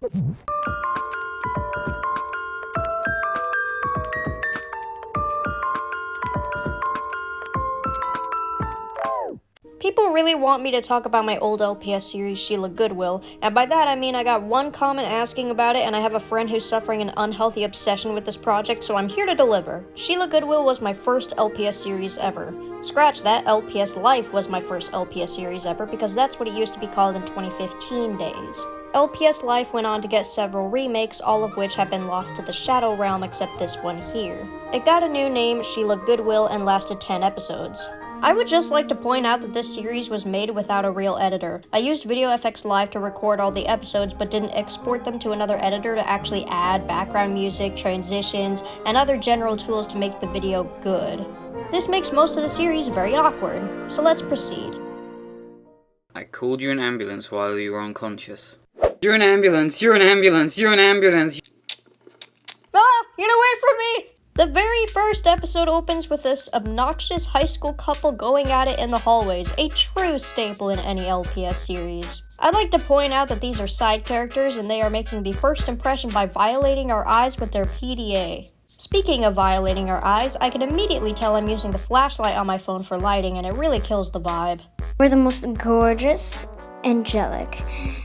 People really want me to talk about my old LPS series, Sheila Goodwill, and by that I mean I got one comment asking about it, and I have a friend who's suffering an unhealthy obsession with this project, so I'm here to deliver. Sheila Goodwill was my first LPS series ever. Scratch that, LPS Life was my first LPS series ever, because that's what it used to be called in 2015 days. LPS Life went on to get several remakes, all of which have been lost to the Shadow Realm except this one here. It got a new name, Sheila Goodwill, and lasted 10 episodes. I would just like to point out that this series was made without a real editor. I used VideoFX Live to record all the episodes, but didn't export them to another editor to actually add background music, transitions, and other general tools to make the video good. This makes most of the series very awkward, so let's proceed. I called you an ambulance while you were unconscious. You're an ambulance, you're an ambulance, you're an ambulance. Ah! Get away from me! The very first episode opens with this obnoxious high school couple going at it in the hallways, a true staple in any LPS series. I'd like to point out that these are side characters and they are making the first impression by violating our eyes with their PDA. Speaking of violating our eyes, I can immediately tell I'm using the flashlight on my phone for lighting and it really kills the vibe. We're the most gorgeous, angelic,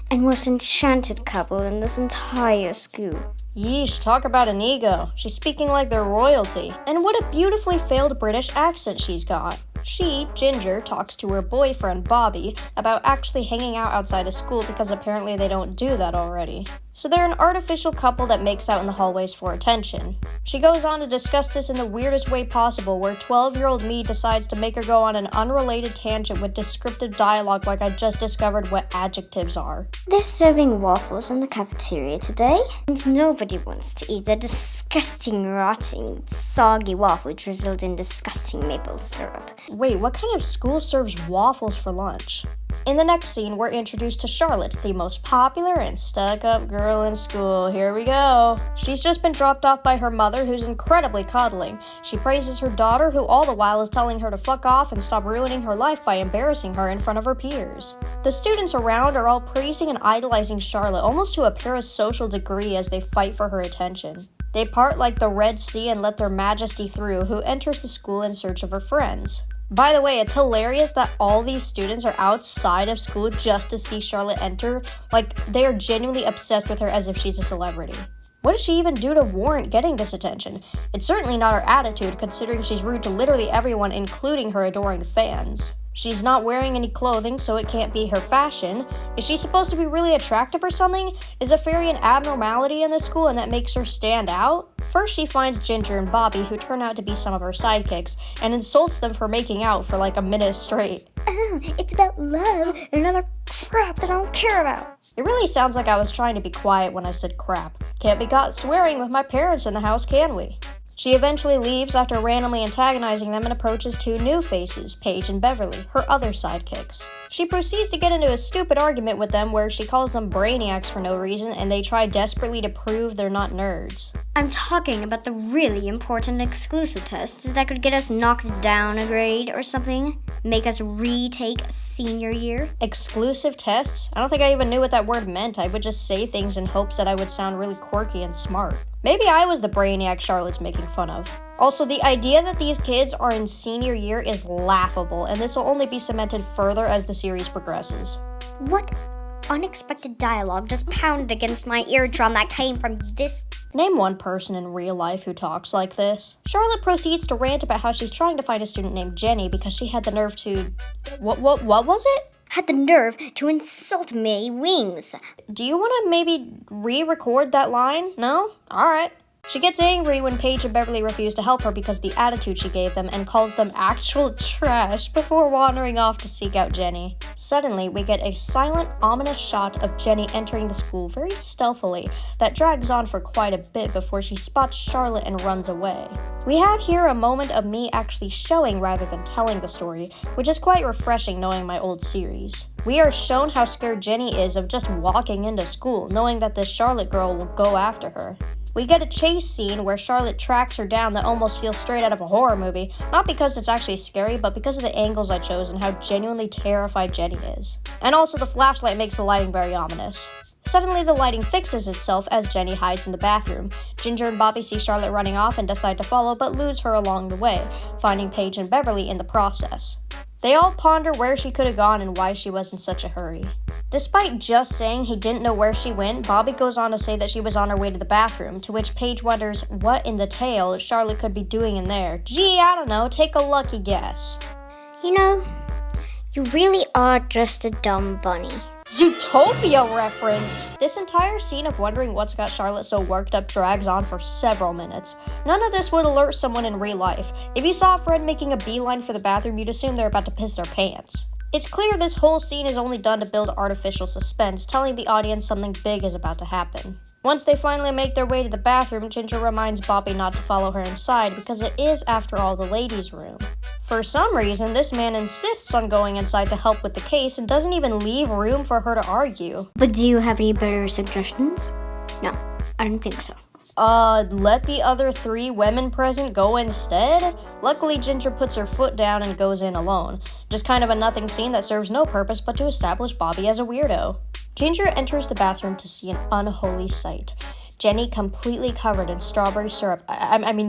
and most enchanted couple in this entire school. Yeesh, talk about an ego. She's speaking like they're royalty. And what a beautifully failed British accent she's got. She, Ginger, talks to her boyfriend, Bobby, about actually hanging out outside of school because apparently they don't do that already. So they're an artificial couple that makes out in the hallways for attention. She goes on to discuss this in the weirdest way possible, where 12-year-old me decides to make her go on an unrelated tangent with descriptive dialogue like I just discovered what adjectives are. They're serving waffles in the cafeteria today, and nobody wants to eat the disgusting, rotting, soggy waffle drizzled in disgusting maple syrup. Wait, what kind of school serves waffles for lunch? In the next scene, we're introduced to Charlotte, the most popular and stuck-up girl in school. Here we go. She's just been dropped off by her mother, who's incredibly cuddling. She praises her daughter, who all the while is telling her to fuck off and stop ruining her life by embarrassing her in front of her peers. The students around are all praising and idolizing Charlotte, almost to a parasocial degree as they fight for her attention. They part like the Red Sea and let their majesty through, who enters the school in search of her friends. By the way, it's hilarious that all these students are outside of school just to see Charlotte enter. Like, they are genuinely obsessed with her as if she's a celebrity. What did she even do to warrant getting this attention? It's certainly not her attitude, considering she's rude to literally everyone, including her adoring fans. She's not wearing any clothing, so it can't be her fashion. Is she supposed to be really attractive or something? Is a fairy an abnormality in the school and that makes her stand out? First, she finds Ginger and Bobby, who turn out to be some of her sidekicks, and insults them for making out for like a minute straight. Oh, it's about love and other crap that I don't care about. It really sounds like I was trying to be quiet when I said crap. Can't be caught swearing with my parents in the house, can we? She eventually leaves after randomly antagonizing them and approaches two new faces, Paige and Beverly, her other sidekicks. She proceeds to get into a stupid argument with them where she calls them brainiacs for no reason and they try desperately to prove they're not nerds. I'm talking about the really important exclusive test that could get us knocked down a grade or something. Make us retake senior year. Exclusive tests? I don't think I even knew what that word meant. I would just say things in hopes that I would sound really quirky and smart. Maybe I was the brainiac Charlotte's making fun of. Also, the idea that these kids are in senior year is laughable, and this will only be cemented further as the series progresses. What unexpected dialogue just pounded against my eardrum that came from this? Name one person in real life who talks like this. Charlotte proceeds to rant about how she's trying to find a student named Jenny because she had the nerve to... What was it? Had the nerve to insult May Wings. Do you want to maybe re-record that line? No? Alright. She gets angry when Paige and Beverly refuse to help her because of the attitude she gave them and calls them actual trash before wandering off to seek out Jenny. Suddenly, we get a silent, ominous shot of Jenny entering the school very stealthily that drags on for quite a bit before she spots Charlotte and runs away. We have here a moment of me actually showing rather than telling the story, which is quite refreshing knowing my old series. We are shown how scared Jenny is of just walking into school, knowing that this Charlotte girl will go after her. We get a chase scene where Charlotte tracks her down that almost feels straight out of a horror movie, not because it's actually scary, but because of the angles I chose and how genuinely terrified Jenny is. And also the flashlight makes the lighting very ominous. Suddenly, the lighting fixes itself as Jenny hides in the bathroom. Ginger and Bobby see Charlotte running off and decide to follow, but lose her along the way, finding Paige and Beverly in the process. They all ponder where she could have gone and why she was in such a hurry. Despite just saying he didn't know where she went, Bobby goes on to say that she was on her way to the bathroom, to which Paige wonders what in the tail Charlotte could be doing in there. Gee, I don't know, take a lucky guess. You know, you really are just a dumb bunny. Zootopia reference! This entire scene of wondering what's got Charlotte so worked up drags on for several minutes. None of this would alert someone in real life. If you saw a friend making a beeline for the bathroom, you'd assume they're about to piss their pants. It's clear this whole scene is only done to build artificial suspense, telling the audience something big is about to happen. Once they finally make their way to the bathroom, Ginger reminds Bobby not to follow her inside because it is, after all, the ladies' room. For some reason, this man insists on going inside to help with the case and doesn't even leave room for her to argue. But do you have any better suggestions? No, I don't think so. Let the other 3 women present go instead? Luckily, Ginger puts her foot down and goes in alone. Just kind of a nothing scene that serves no purpose but to establish Bobby as a weirdo. Ginger enters the bathroom to see an unholy sight. Jenny completely covered in strawberry syrup,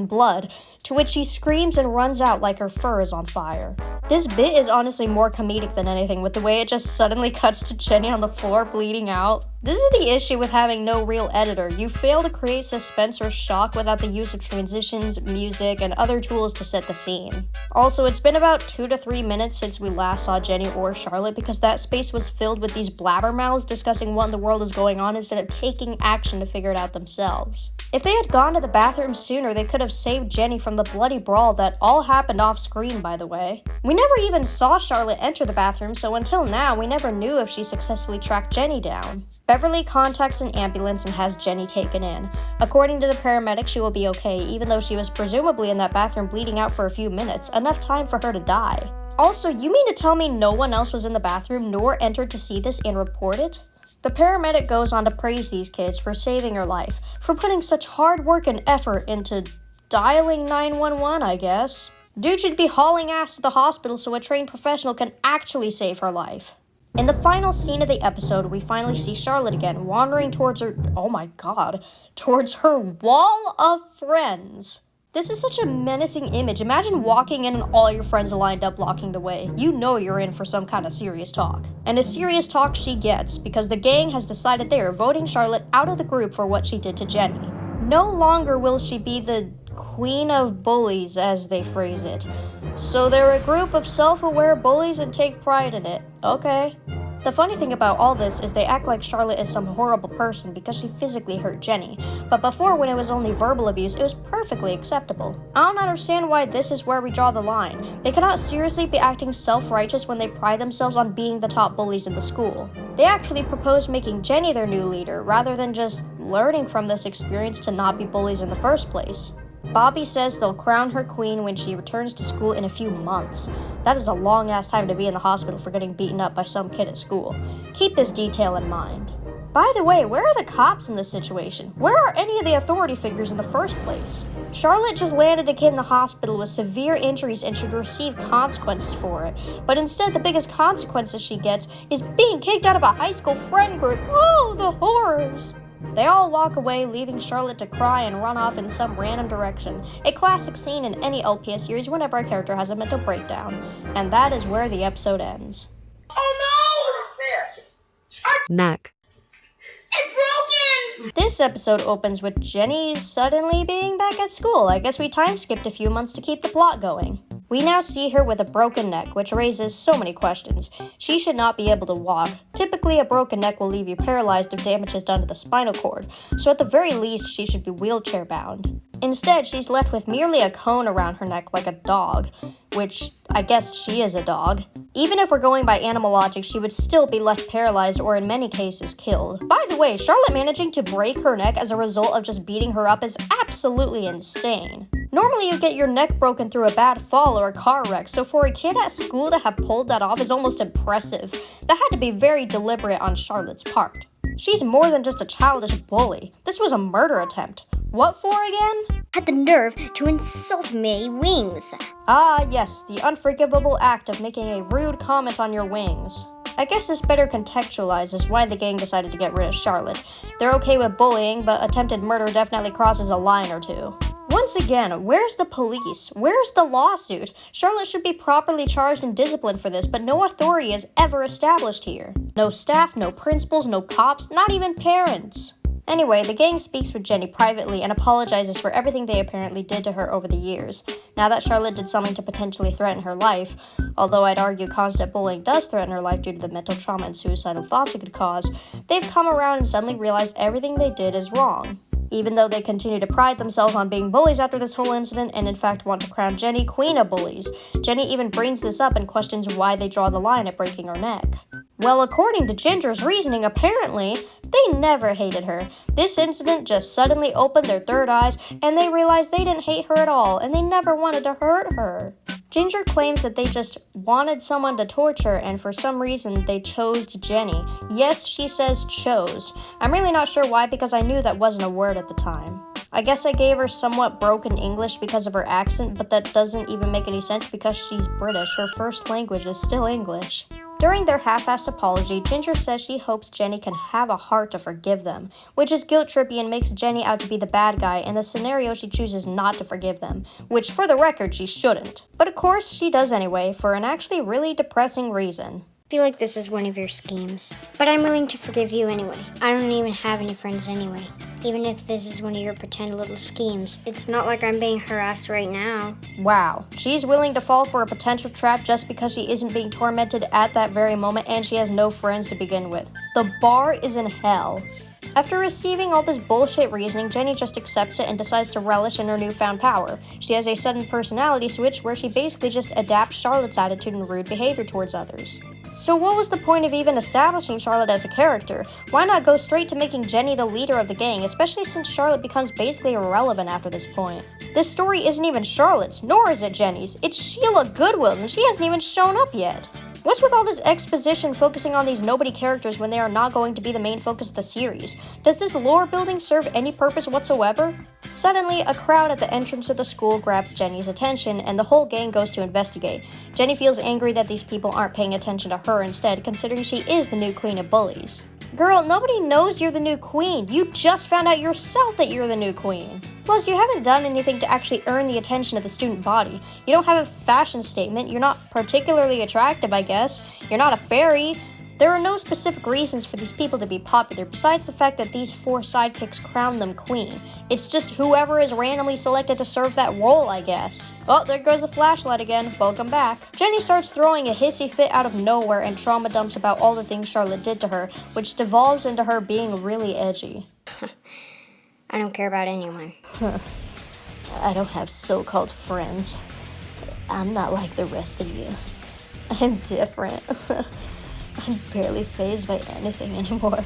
blood, to which she screams and runs out like her fur is on fire. This bit is honestly more comedic than anything, with the way it just suddenly cuts to Jenny on the floor bleeding out. This is the issue with having no real editor. You fail to create suspense or shock without the use of transitions, music, and other tools to set the scene. Also, it's been about 2 to 3 minutes since we last saw Jenny or Charlotte because that space was filled with these blabbermouths discussing what in the world is going on instead of taking action to figure it out themselves. If they had gone to the bathroom sooner, they could have saved Jenny from the bloody brawl that all happened off screen, by the way. We never even saw Charlotte enter the bathroom, so until now, we never knew if she successfully tracked Jenny down. Beverly contacts an ambulance and has Jenny taken in. According to the paramedic, she will be okay, even though she was presumably in that bathroom bleeding out for a few minutes, enough time for her to die. Also, you mean to tell me no one else was in the bathroom nor entered to see this and report it? The paramedic goes on to praise these kids for saving her life, for putting such hard work and effort into dialing 911, I guess. Dude should be hauling ass to the hospital so a trained professional can actually save her life. In the final scene of the episode, we finally see Charlotte again, wandering towards her wall of friends. This is such a menacing image. Imagine walking in and all your friends lined up blocking the way. You know you're in for some kind of serious talk. And a serious talk she gets, because the gang has decided they are voting Charlotte out of the group for what she did to Jenny. No longer will she be the queen of bullies, as they phrase it. So they're a group of self-aware bullies and take pride in it. Okay. The funny thing about all this is they act like Charlotte is some horrible person because she physically hurt Jenny, but before, when it was only verbal abuse, it was perfectly acceptable. I don't understand why this is where we draw the line. They cannot seriously be acting self-righteous when they pride themselves on being the top bullies in the school. They actually proposed making Jenny their new leader, rather than just learning from this experience to not be bullies in the first place. Bobby says they'll crown her queen when she returns to school in a few months. That is a long-ass time to be in the hospital for getting beaten up by some kid at school. Keep this detail in mind. By the way, where are the cops in this situation? Where are any of the authority figures in the first place? Charlotte just landed a kid in the hospital with severe injuries and should receive consequences for it. But instead, the biggest consequences she gets is being kicked out of a high school friend group. Oh, the horrors! They all walk away, leaving Charlotte to cry and run off in some random direction. A classic scene in any LPS series whenever a character has a mental breakdown. And that is where the episode ends. Oh no! Neck. It's broken! This episode opens with Jenny suddenly being back at school. I guess we time skipped a few months to keep the plot going. We now see her with a broken neck, which raises so many questions. She should not be able to walk. Typically, a broken neck will leave you paralyzed if damage is done to the spinal cord, so at the very least, she should be wheelchair bound. Instead, she's left with merely a cone around her neck like a dog, which I guess she is a dog. Even if we're going by animal logic, she would still be left paralyzed or in many cases killed. By the way, Charlotte managing to break her neck as a result of just beating her up is absolutely insane. Normally you get your neck broken through a bad fall or a car wreck, so for a kid at school to have pulled that off is almost impressive. That had to be very deliberate on Charlotte's part. She's more than just a childish bully. This was a murder attempt. What for again? Had the nerve to insult me wings. Ah, yes, the unforgivable act of making a rude comment on your wings. I guess this better contextualizes why the gang decided to get rid of Charlotte. They're okay with bullying, but attempted murder definitely crosses a line or two. Once again, where's the police? Where's the lawsuit? Charlotte should be properly charged and disciplined for this, but no authority is ever established here. No staff, no principals, no cops, not even parents. Anyway, the gang speaks with Jenny privately and apologizes for everything they apparently did to her over the years. Now that Charlotte did something to potentially threaten her life, although I'd argue constant bullying does threaten her life due to the mental trauma and suicidal thoughts it could cause, they've come around and suddenly realized everything they did is wrong. Even though they continue to pride themselves on being bullies after this whole incident and in fact want to crown Jenny queen of bullies, Jenny even brings this up and questions why they draw the line at breaking her neck. Well, according to Ginger's reasoning, apparently, they never hated her. This incident just suddenly opened their third eyes, and they realized they didn't hate her at all, and they never wanted to hurt her. Ginger claims that they just wanted someone to torture, and for some reason, they chose Jenny. Yes, she says chose. I'm really not sure why, because I knew that wasn't a word at the time. I guess I gave her somewhat broken English because of her accent, but that doesn't even make any sense because she's British. Her first language is still English. During their half-assed apology, Ginger says she hopes Jenny can have a heart to forgive them, which is guilt-trippy and makes Jenny out to be the bad guy in the scenario she chooses not to forgive them, which for the record she shouldn't. But of course she does anyway, for an actually really depressing reason. I feel like this is one of your schemes, but I'm willing to forgive you anyway. I don't even have any friends anyway. Even if this is one of your pretend little schemes, it's not like I'm being harassed right now. Wow, she's willing to fall for a potential trap just because she isn't being tormented at that very moment and she has no friends to begin with. The bar is in hell. After receiving all this bullshit reasoning, Jenny just accepts it and decides to relish in her newfound power. She has a sudden personality switch where she basically just adapts Charlotte's attitude and rude behavior towards others. So what was the point of even establishing Charlotte as a character? Why not go straight to making Jenny the leader of the gang, especially since Charlotte becomes basically irrelevant after this point? This story isn't even Charlotte's, nor is it Jenny's. It's Sheila Goodwill's, and she hasn't even shown up yet. What's with all this exposition focusing on these nobody characters when they are not going to be the main focus of the series? Does this lore building serve any purpose whatsoever? Suddenly, a crowd at the entrance of the school grabs Jenny's attention, and the whole gang goes to investigate. Jenny feels angry that these people aren't paying attention to her instead, considering she is the new queen of bullies. Girl, nobody knows you're the new queen. You just found out yourself that you're the new queen. Plus, you haven't done anything to actually earn the attention of the student body. You don't have a fashion statement. You're not particularly attractive, I guess. You're not a fairy. There are no specific reasons for these people to be popular besides the fact that these 4 sidekicks crown them queen. It's just whoever is randomly selected to serve that role, I guess. Oh, there goes the flashlight again. Welcome back. Jenny starts throwing a hissy fit out of nowhere and trauma dumps about all the things Charlotte did to her, which devolves into her being really edgy. I don't care about anyone. I don't have so-called friends. I'm not like the rest of you. I'm different. I'm barely fazed by anything anymore.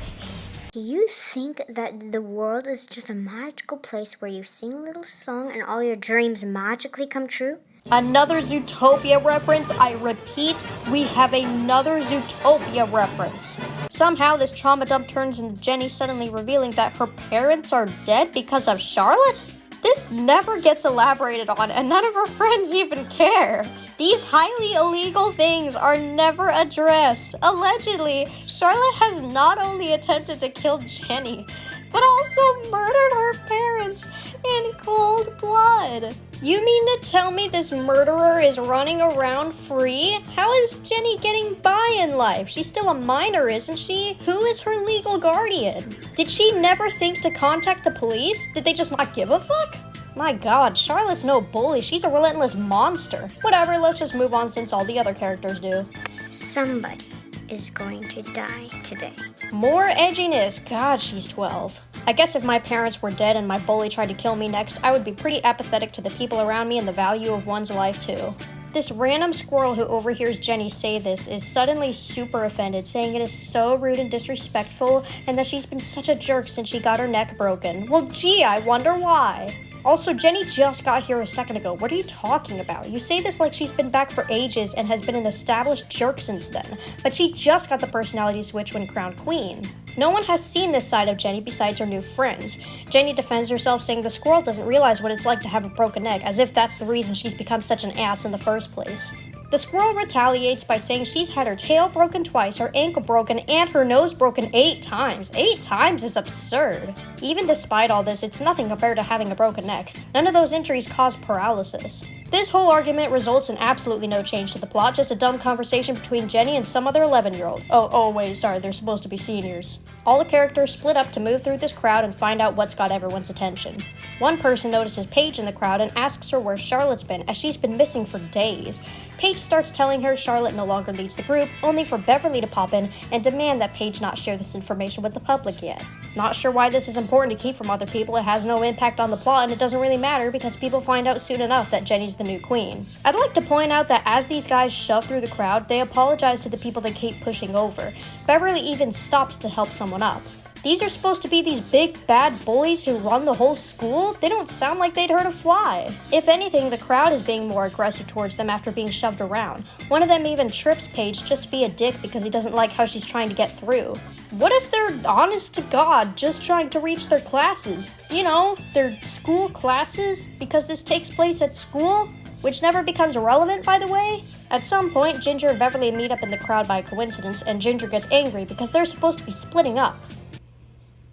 Do you think that the world is just a magical place where you sing a little song and all your dreams magically come true? Another Zootopia reference? I repeat, we have another Zootopia reference. Somehow this trauma dump turns into Jenny suddenly revealing that her parents are dead because of Charlotte? This never gets elaborated on, and none of her friends even care. These highly illegal things are never addressed. Allegedly, Charlotte has not only attempted to kill Jenny, but also murdered her parents in cold blood. You mean to tell me this murderer is running around free? How is Jenny getting by in life? She's still a minor, isn't she? Who is her legal guardian? Did she never think to contact the police? Did they just not give a fuck? My god, Charlotte's no bully. She's a relentless monster. Whatever, let's just move on since all the other characters do. Somebody is going to die today. More edginess. God, she's 12. I guess if my parents were dead and my bully tried to kill me next, I would be pretty apathetic to the people around me and the value of one's life too. This random squirrel who overhears Jenny say this is suddenly super offended, saying it is so rude and disrespectful and that she's been such a jerk since she got her neck broken. Well, gee, I wonder why. Also, Jenny just got here a second ago. What are you talking about? You say this like she's been back for ages and has been an established jerk since then, but she just got the personality switch when crowned queen. No one has seen this side of Jenny besides her new friends. Jenny defends herself saying the squirrel doesn't realize what it's like to have a broken neck, as if that's the reason she's become such an ass in the first place. The squirrel retaliates by saying she's had her tail broken twice, her ankle broken, and her nose broken 8 times. 8 times is absurd. Even despite all this, it's nothing compared to having a broken neck. None of those injuries cause paralysis. This whole argument results in absolutely no change to the plot, just a dumb conversation between Jenny and some other 11-year-old. Oh wait, sorry, they're supposed to be seniors. All the characters split up to move through this crowd and find out what's got everyone's attention. One person notices Paige in the crowd and asks her where Charlotte's been, as she's been missing for days. Paige starts telling her Charlotte no longer leads the group, only for Beverly to pop in and demand that Paige not share this information with the public yet. Not sure why this is important to keep from other people. It has no impact on the plot, and it doesn't really matter because people find out soon enough that Jenny's the new queen. I'd like to point out that as these guys shove through the crowd, they apologize to the people they keep pushing over. Beverly even stops to help someone up. These are supposed to be these big, bad bullies who run the whole school? They don't sound like they'd hurt a fly. If anything, the crowd is being more aggressive towards them after being shoved around. One of them even trips Paige just to be a dick because he doesn't like how she's trying to get through. What if they're, honest to God, just trying to reach their classes? You know, their school classes? Because this takes place at school? Which never becomes relevant, by the way. At some point, Ginger and Beverly meet up in the crowd by coincidence, and Ginger gets angry because they're supposed to be splitting up.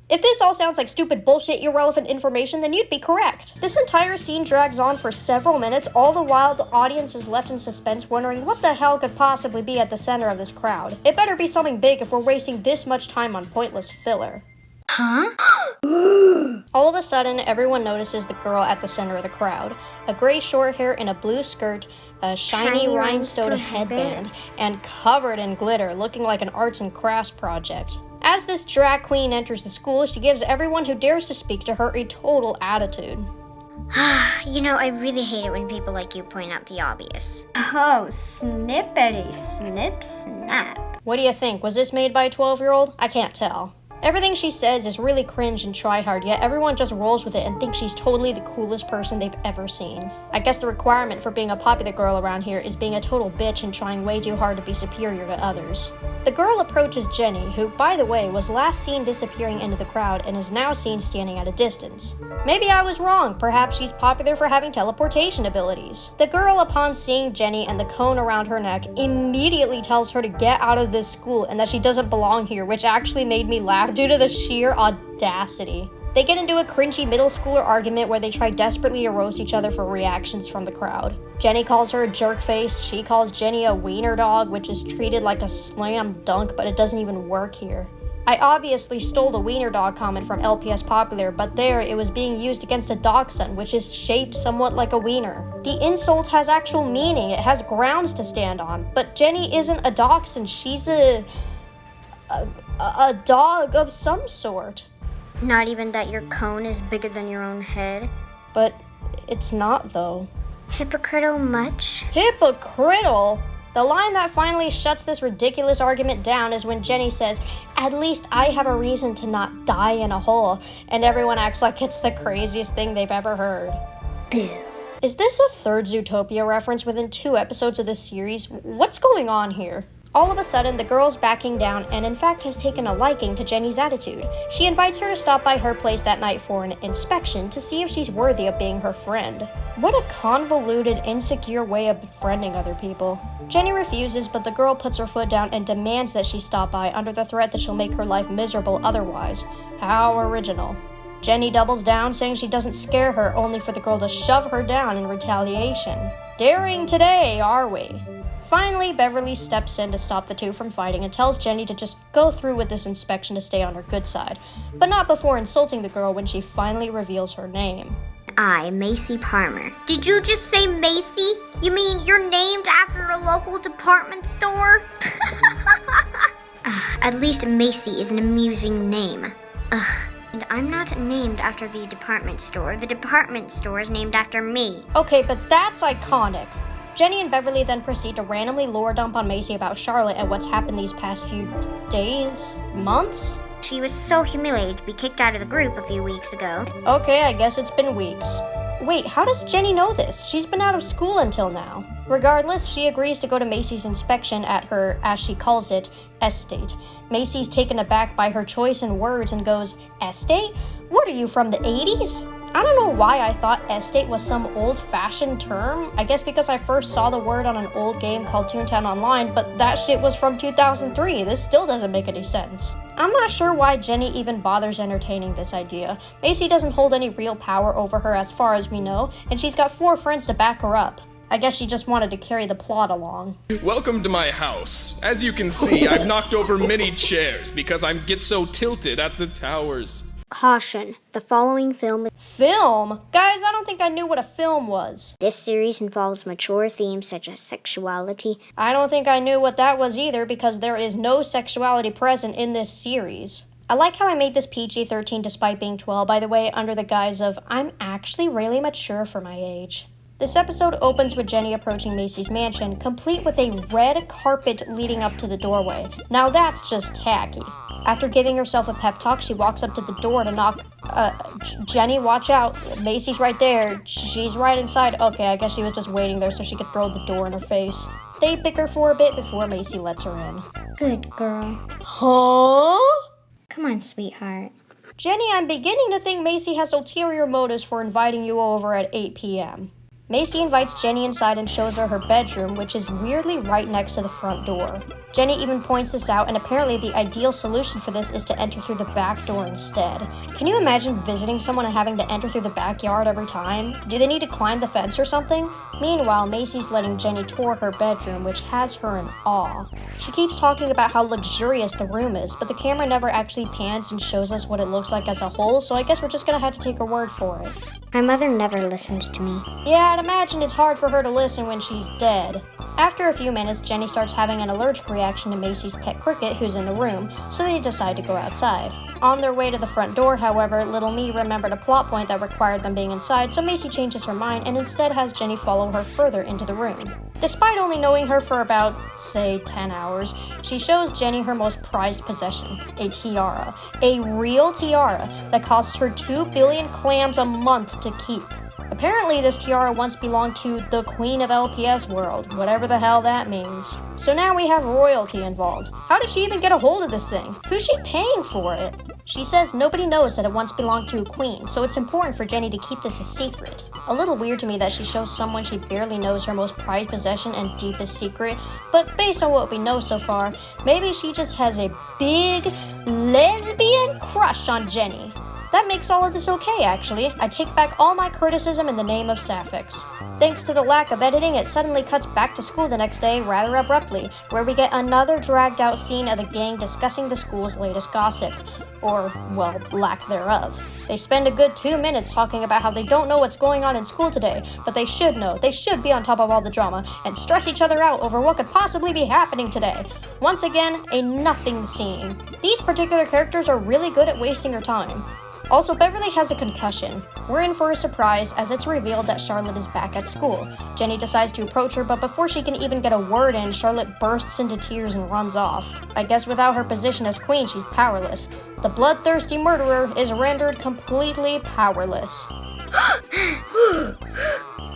If this all sounds like stupid bullshit, irrelevant information, then you'd be correct. This entire scene drags on for several minutes, all the while the audience is left in suspense, wondering what the hell could possibly be at the center of this crowd. It better be something big if we're wasting this much time on pointless filler. Huh? All of a sudden, everyone notices the girl at the center of the crowd. A gray short hair in a blue skirt, a shiny rhinestone headband, and covered in glitter, looking like an arts and crafts project. As this drag queen enters the school, she gives everyone who dares to speak to her a total attitude. You know, I really hate it when people like you point out the obvious. Oh, snippety snip snap. What do you think? Was this made by a 12-year-old? I can't tell. Everything she says is really cringe and try-hard, yet everyone just rolls with it and thinks she's totally the coolest person they've ever seen. I guess the requirement for being a popular girl around here is being a total bitch and trying way too hard to be superior to others. The girl approaches Jenny, who, by the way, was last seen disappearing into the crowd and is now seen standing at a distance. Maybe I was wrong. Perhaps she's popular for having teleportation abilities. The girl, upon seeing Jenny and the cone around her neck, immediately tells her to get out of this school and that she doesn't belong here, which actually made me laugh due to the sheer audacity. They get into a cringy middle schooler argument where they try desperately to roast each other for reactions from the crowd. Jenny calls her a jerk face, she calls Jenny a wiener dog, which is treated like a slam dunk, but it doesn't even work here. I obviously stole the wiener dog comment from LPS Popular, but there it was being used against a dachshund, which is shaped somewhat like a wiener. The insult has actual meaning, it has grounds to stand on, but Jenny isn't a dachshund, she's a dog of some sort. Not even that your cone is bigger than your own head? But it's not, though. Hypocritical much? Hypocritical? The line that finally shuts this ridiculous argument down is when Jenny says, "At least I have a reason to not die in a hole," and everyone acts like it's the craziest thing they've ever heard. Boo. Is this a third Zootopia reference within 2 episodes of this series? What's going on here? All of a sudden, the girl's backing down and in fact has taken a liking to Jenny's attitude. She invites her to stop by her place that night for an inspection to see if she's worthy of being her friend. What a convoluted, insecure way of befriending other people. Jenny refuses, but the girl puts her foot down and demands that she stop by under the threat that she'll make her life miserable otherwise. How original. Jenny doubles down, saying she doesn't scare her, only for the girl to shove her down in retaliation. Daring today, are we? Finally, Beverly steps in to stop the two from fighting and tells Jenny to just go through with this inspection to stay on her good side, but not before insulting the girl when she finally reveals her name. I, Macy Palmer. Did you just say Macy? You mean you're named after a local department store? At least Macy is an amusing name. And I'm not named after the department store. The department store is named after me. Okay, but that's iconic. Jenny and Beverly then proceed to randomly lore dump on Macy about Charlotte and what's happened these past few days? Months? She was so humiliated to be kicked out of the group a few weeks ago. Okay, I guess it's been weeks. Wait, how does Jenny know this? She's been out of school until now. Regardless, she agrees to go to Macy's inspection at her, as she calls it, estate. Macy's taken aback by her choice in words and goes, "Estate? What are you, from the 80s?" I don't know why I thought estate was some old-fashioned term. I guess because I first saw the word on an old game called Toontown Online, but that shit was from 2003. This still doesn't make any sense. I'm not sure why Jenny even bothers entertaining this idea. Macy doesn't hold any real power over her as far as we know, and she's got 4 friends to back her up. I guess she just wanted to carry the plot along. Welcome to my house. As you can see, I've knocked over many chairs because I get so tilted at the towers. Caution, the following film. Film? Guys, I don't think I knew what a film was. This series involves mature themes such as sexuality. I don't think I knew what that was either because there is no sexuality present in this series. I like how I made this PG-13 despite being 12, by the way, under the guise of, I'm actually really mature for my age. This episode opens with Jenny approaching Macy's mansion, complete with a red carpet leading up to the doorway. Now that's just tacky. After giving herself a pep talk, she walks up to the door to knock. Jenny, watch out. Macy's right there. She's right inside. Okay, I guess she was just waiting there so she could throw the door in her face. They bicker for a bit before Macy lets her in. Good girl. Huh? Come on, sweetheart. Jenny, I'm beginning to think Macy has ulterior motives for inviting you over at 8 p.m. Macy invites Jenny inside and shows her her bedroom, which is weirdly right next to the front door. Jenny even points this out, and apparently the ideal solution for this is to enter through the back door instead. Can you imagine visiting someone and having to enter through the backyard every time? Do they need to climb the fence or something? Meanwhile, Macy's letting Jenny tour her bedroom, which has her in awe. She keeps talking about how luxurious the room is, but the camera never actually pans and shows us what it looks like as a whole, so I guess we're just gonna have to take her word for it. My mother never listens to me. Yeah, I'd imagine it's hard for her to listen when she's dead. After a few minutes, Jenny starts having an allergic reaction to Macy's pet cricket, who's in the room, so they decide to go outside. On their way to the front door, however, Little Me remembered a plot point that required them being inside, so Macy changes her mind and instead has Jenny follow her further into the room. Despite only knowing her for about, say, 10 hours, she shows Jenny her most prized possession, a tiara. A real tiara that costs her 2 billion clams a month to keep. Apparently, this tiara once belonged to the Queen of LPS World, whatever the hell that means. So now we have royalty involved. How did she even get a hold of this thing? Who's she paying for it? She says nobody knows that it once belonged to a queen, so it's important for Jenny to keep this a secret. A little weird to me that she shows someone she barely knows her most prized possession and deepest secret, but based on what we know so far, maybe she just has a big lesbian crush on Jenny. That makes all of this okay, actually. I take back all my criticism in the name of Sapphics. Thanks to the lack of editing, it suddenly cuts back to school the next day rather abruptly, where we get another dragged-out scene of the gang discussing the school's latest gossip. Or, well, lack thereof. They spend a good 2 minutes talking about how they don't know what's going on in school today, but they should know. They should be on top of all the drama, and stress each other out over what could possibly be happening today. Once again, a nothing scene. These particular characters are really good at wasting your time. Also, Beverly has a concussion. We're in for a surprise as it's revealed that Charlotte is back at school. Jenny decides to approach her, but before she can even get a word in, Charlotte bursts into tears and runs off. I guess without her position as queen, she's powerless. The bloodthirsty murderer is rendered completely powerless.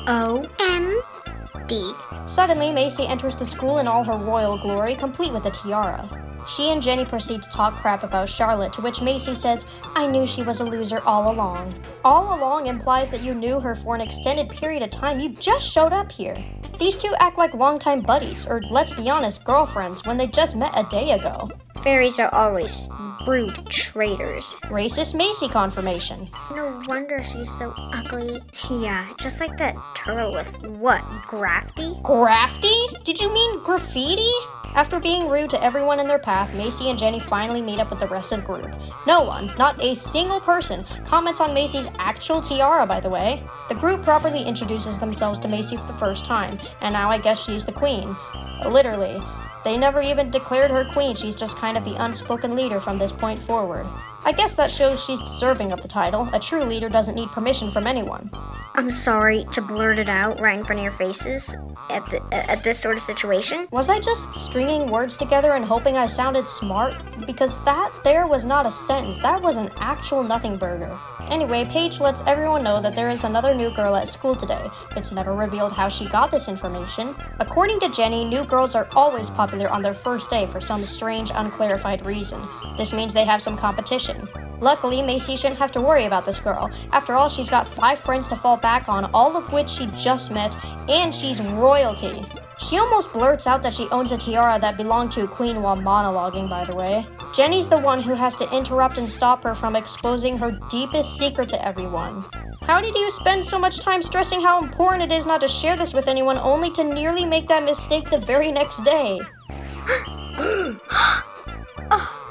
O.M.D. Suddenly, Macy enters the school in all her royal glory, complete with a tiara. She and Jenny proceed to talk crap about Charlotte, to which Macy says, I knew she was a loser all along. All along implies that you knew her for an extended period of time. You just showed up here. These two act like longtime buddies, or let's be honest, girlfriends, when they just met a day ago. Fairies are always rude traitors. Racist Macy confirmation. No wonder she's so ugly. Yeah, just like that turtle with, what, grafty? Grafty? Did you mean graffiti? After being rude to everyone in their path, Macy and Jenny finally meet up with the rest of the group. No one, not a single person, comments on Macy's actual tiara, by the way. The group properly introduces themselves to Macy for the first time, and now I guess she's the queen. Literally. They never even declared her queen, she's just kind of the unspoken leader from this point forward. I guess that shows she's deserving of the title. A true leader doesn't need permission from anyone. I'm sorry to blurt it out right in front of your faces at this sort of situation. Was I just stringing words together and hoping I sounded smart? Because that there was not a sentence, that was an actual nothing burger. Anyway, Paige lets everyone know that there is another new girl at school today. It's never revealed how she got this information. According to Jenny, new girls are always popular on their first day for some strange, unclarified reason. This means they have some competition. Luckily, Macy shouldn't have to worry about this girl. After all, she's got 5 friends to fall back on, all of which she just met, and she's royalty. She almost blurts out that she owns a tiara that belonged to a queen while monologuing, by the way. Jenny's the one who has to interrupt and stop her from exposing her deepest secret to everyone. How did you spend so much time stressing how important it is not to share this with anyone, only to nearly make that mistake the very next day?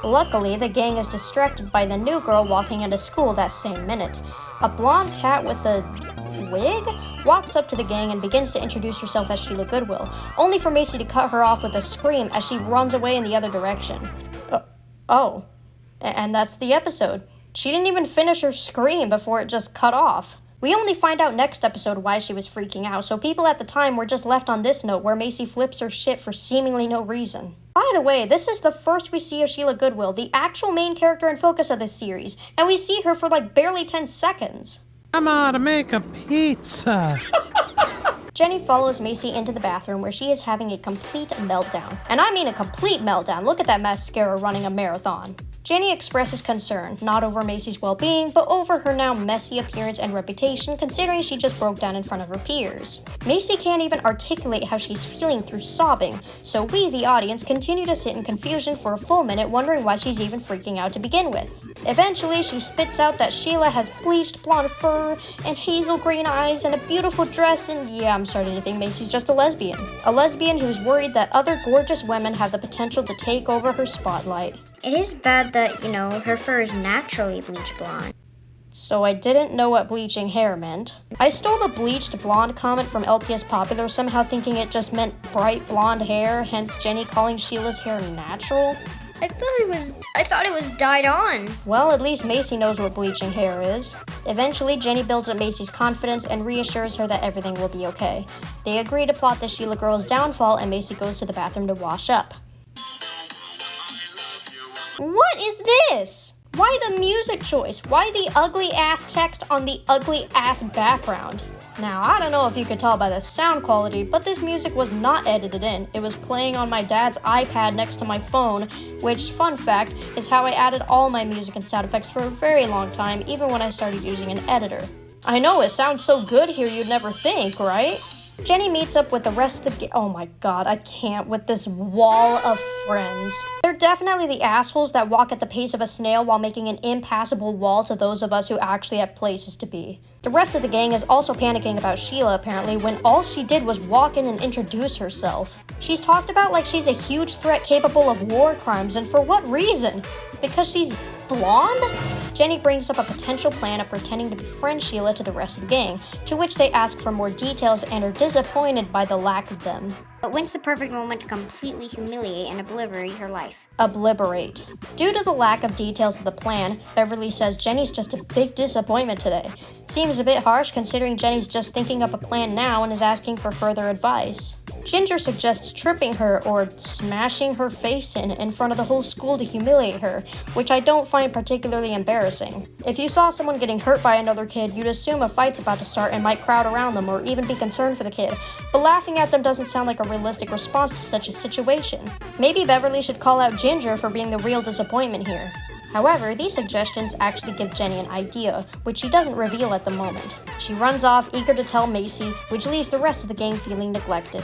Luckily, the gang is distracted by the new girl walking into school that same minute. A blonde cat with a wig walks up to the gang and begins to introduce herself as Sheila Goodwill, only for Macy to cut her off with a scream as she runs away in the other direction. And that's the episode. She didn't even finish her scream before it just cut off. We only find out next episode why she was freaking out, so people at the time were just left on this note where Macy flips her shit for seemingly no reason. By the way, this is the first we see of Sheila Goodwill, the actual main character and focus of this series, and we see her for like barely 10 seconds. I'm out to make a pizza. Jenny follows Macy into the bathroom where she is having a complete meltdown. And I mean a complete meltdown. Look at that mascara running a marathon. Jenny expresses concern, not over Macy's well-being, but over her now messy appearance and reputation, considering she just broke down in front of her peers. Macy can't even articulate how she's feeling through sobbing, so we, the audience, continue to sit in confusion for a full minute, wondering why she's even freaking out to begin with. Eventually, she spits out that Sheila has bleached blonde fur and hazel green eyes and a beautiful dress, and yeah, I'm starting to think Macy's just a lesbian. A lesbian who's worried that other gorgeous women have the potential to take over her spotlight. It is bad that, her fur is naturally bleach blonde. So I didn't know what bleaching hair meant. I stole the bleached blonde comment from LPS Popular, somehow thinking it just meant bright blonde hair, hence Jenny calling Sheila's hair natural. I thought it was dyed on. Well, at least Macy knows what bleaching hair is. Eventually, Jenny builds up Macy's confidence and reassures her that everything will be okay. They agree to plot the Sheila girl's downfall, and Macy goes to the bathroom to wash up. What is this? Why the music choice? Why the ugly ass text on the ugly ass background? Now, I don't know if you could tell by the sound quality, but this music was not edited in. It was playing on my dad's iPad next to my phone, which, fun fact, is how I added all my music and sound effects for a very long time, even when I started using an editor. I know, it sounds so good here you'd never think, right? Jenny meets up with the rest of the oh my god, I can't with this wall of friends. They're definitely the assholes that walk at the pace of a snail while making an impassable wall to those of us who actually have places to be. The rest of the gang is also panicking about Sheila, apparently, when all she did was walk in and introduce herself. She's talked about like she's a huge threat capable of war crimes, and for what reason? Because she's blonde? Jenny brings up a potential plan of pretending to befriend Sheila to the rest of the gang, to which they ask for more details and are disappointed by the lack of them. But when's the perfect moment to completely humiliate and obliterate her life? Obliterate. Due to the lack of details of the plan, Beverly says Jenny's just a big disappointment today. Seems a bit harsh considering Jenny's just thinking up a plan now and is asking for further advice. Ginger suggests tripping her or smashing her face in front of the whole school to humiliate her, which I don't find particularly embarrassing. If you saw someone getting hurt by another kid, you'd assume a fight's about to start and might crowd around them or even be concerned for the kid, but laughing at them doesn't sound like a realistic response to such a situation. Maybe Beverly should call out Ginger for being the real disappointment here. However, these suggestions actually give Jenny an idea, which she doesn't reveal at the moment. She runs off, eager to tell Macy, which leaves the rest of the gang feeling neglected.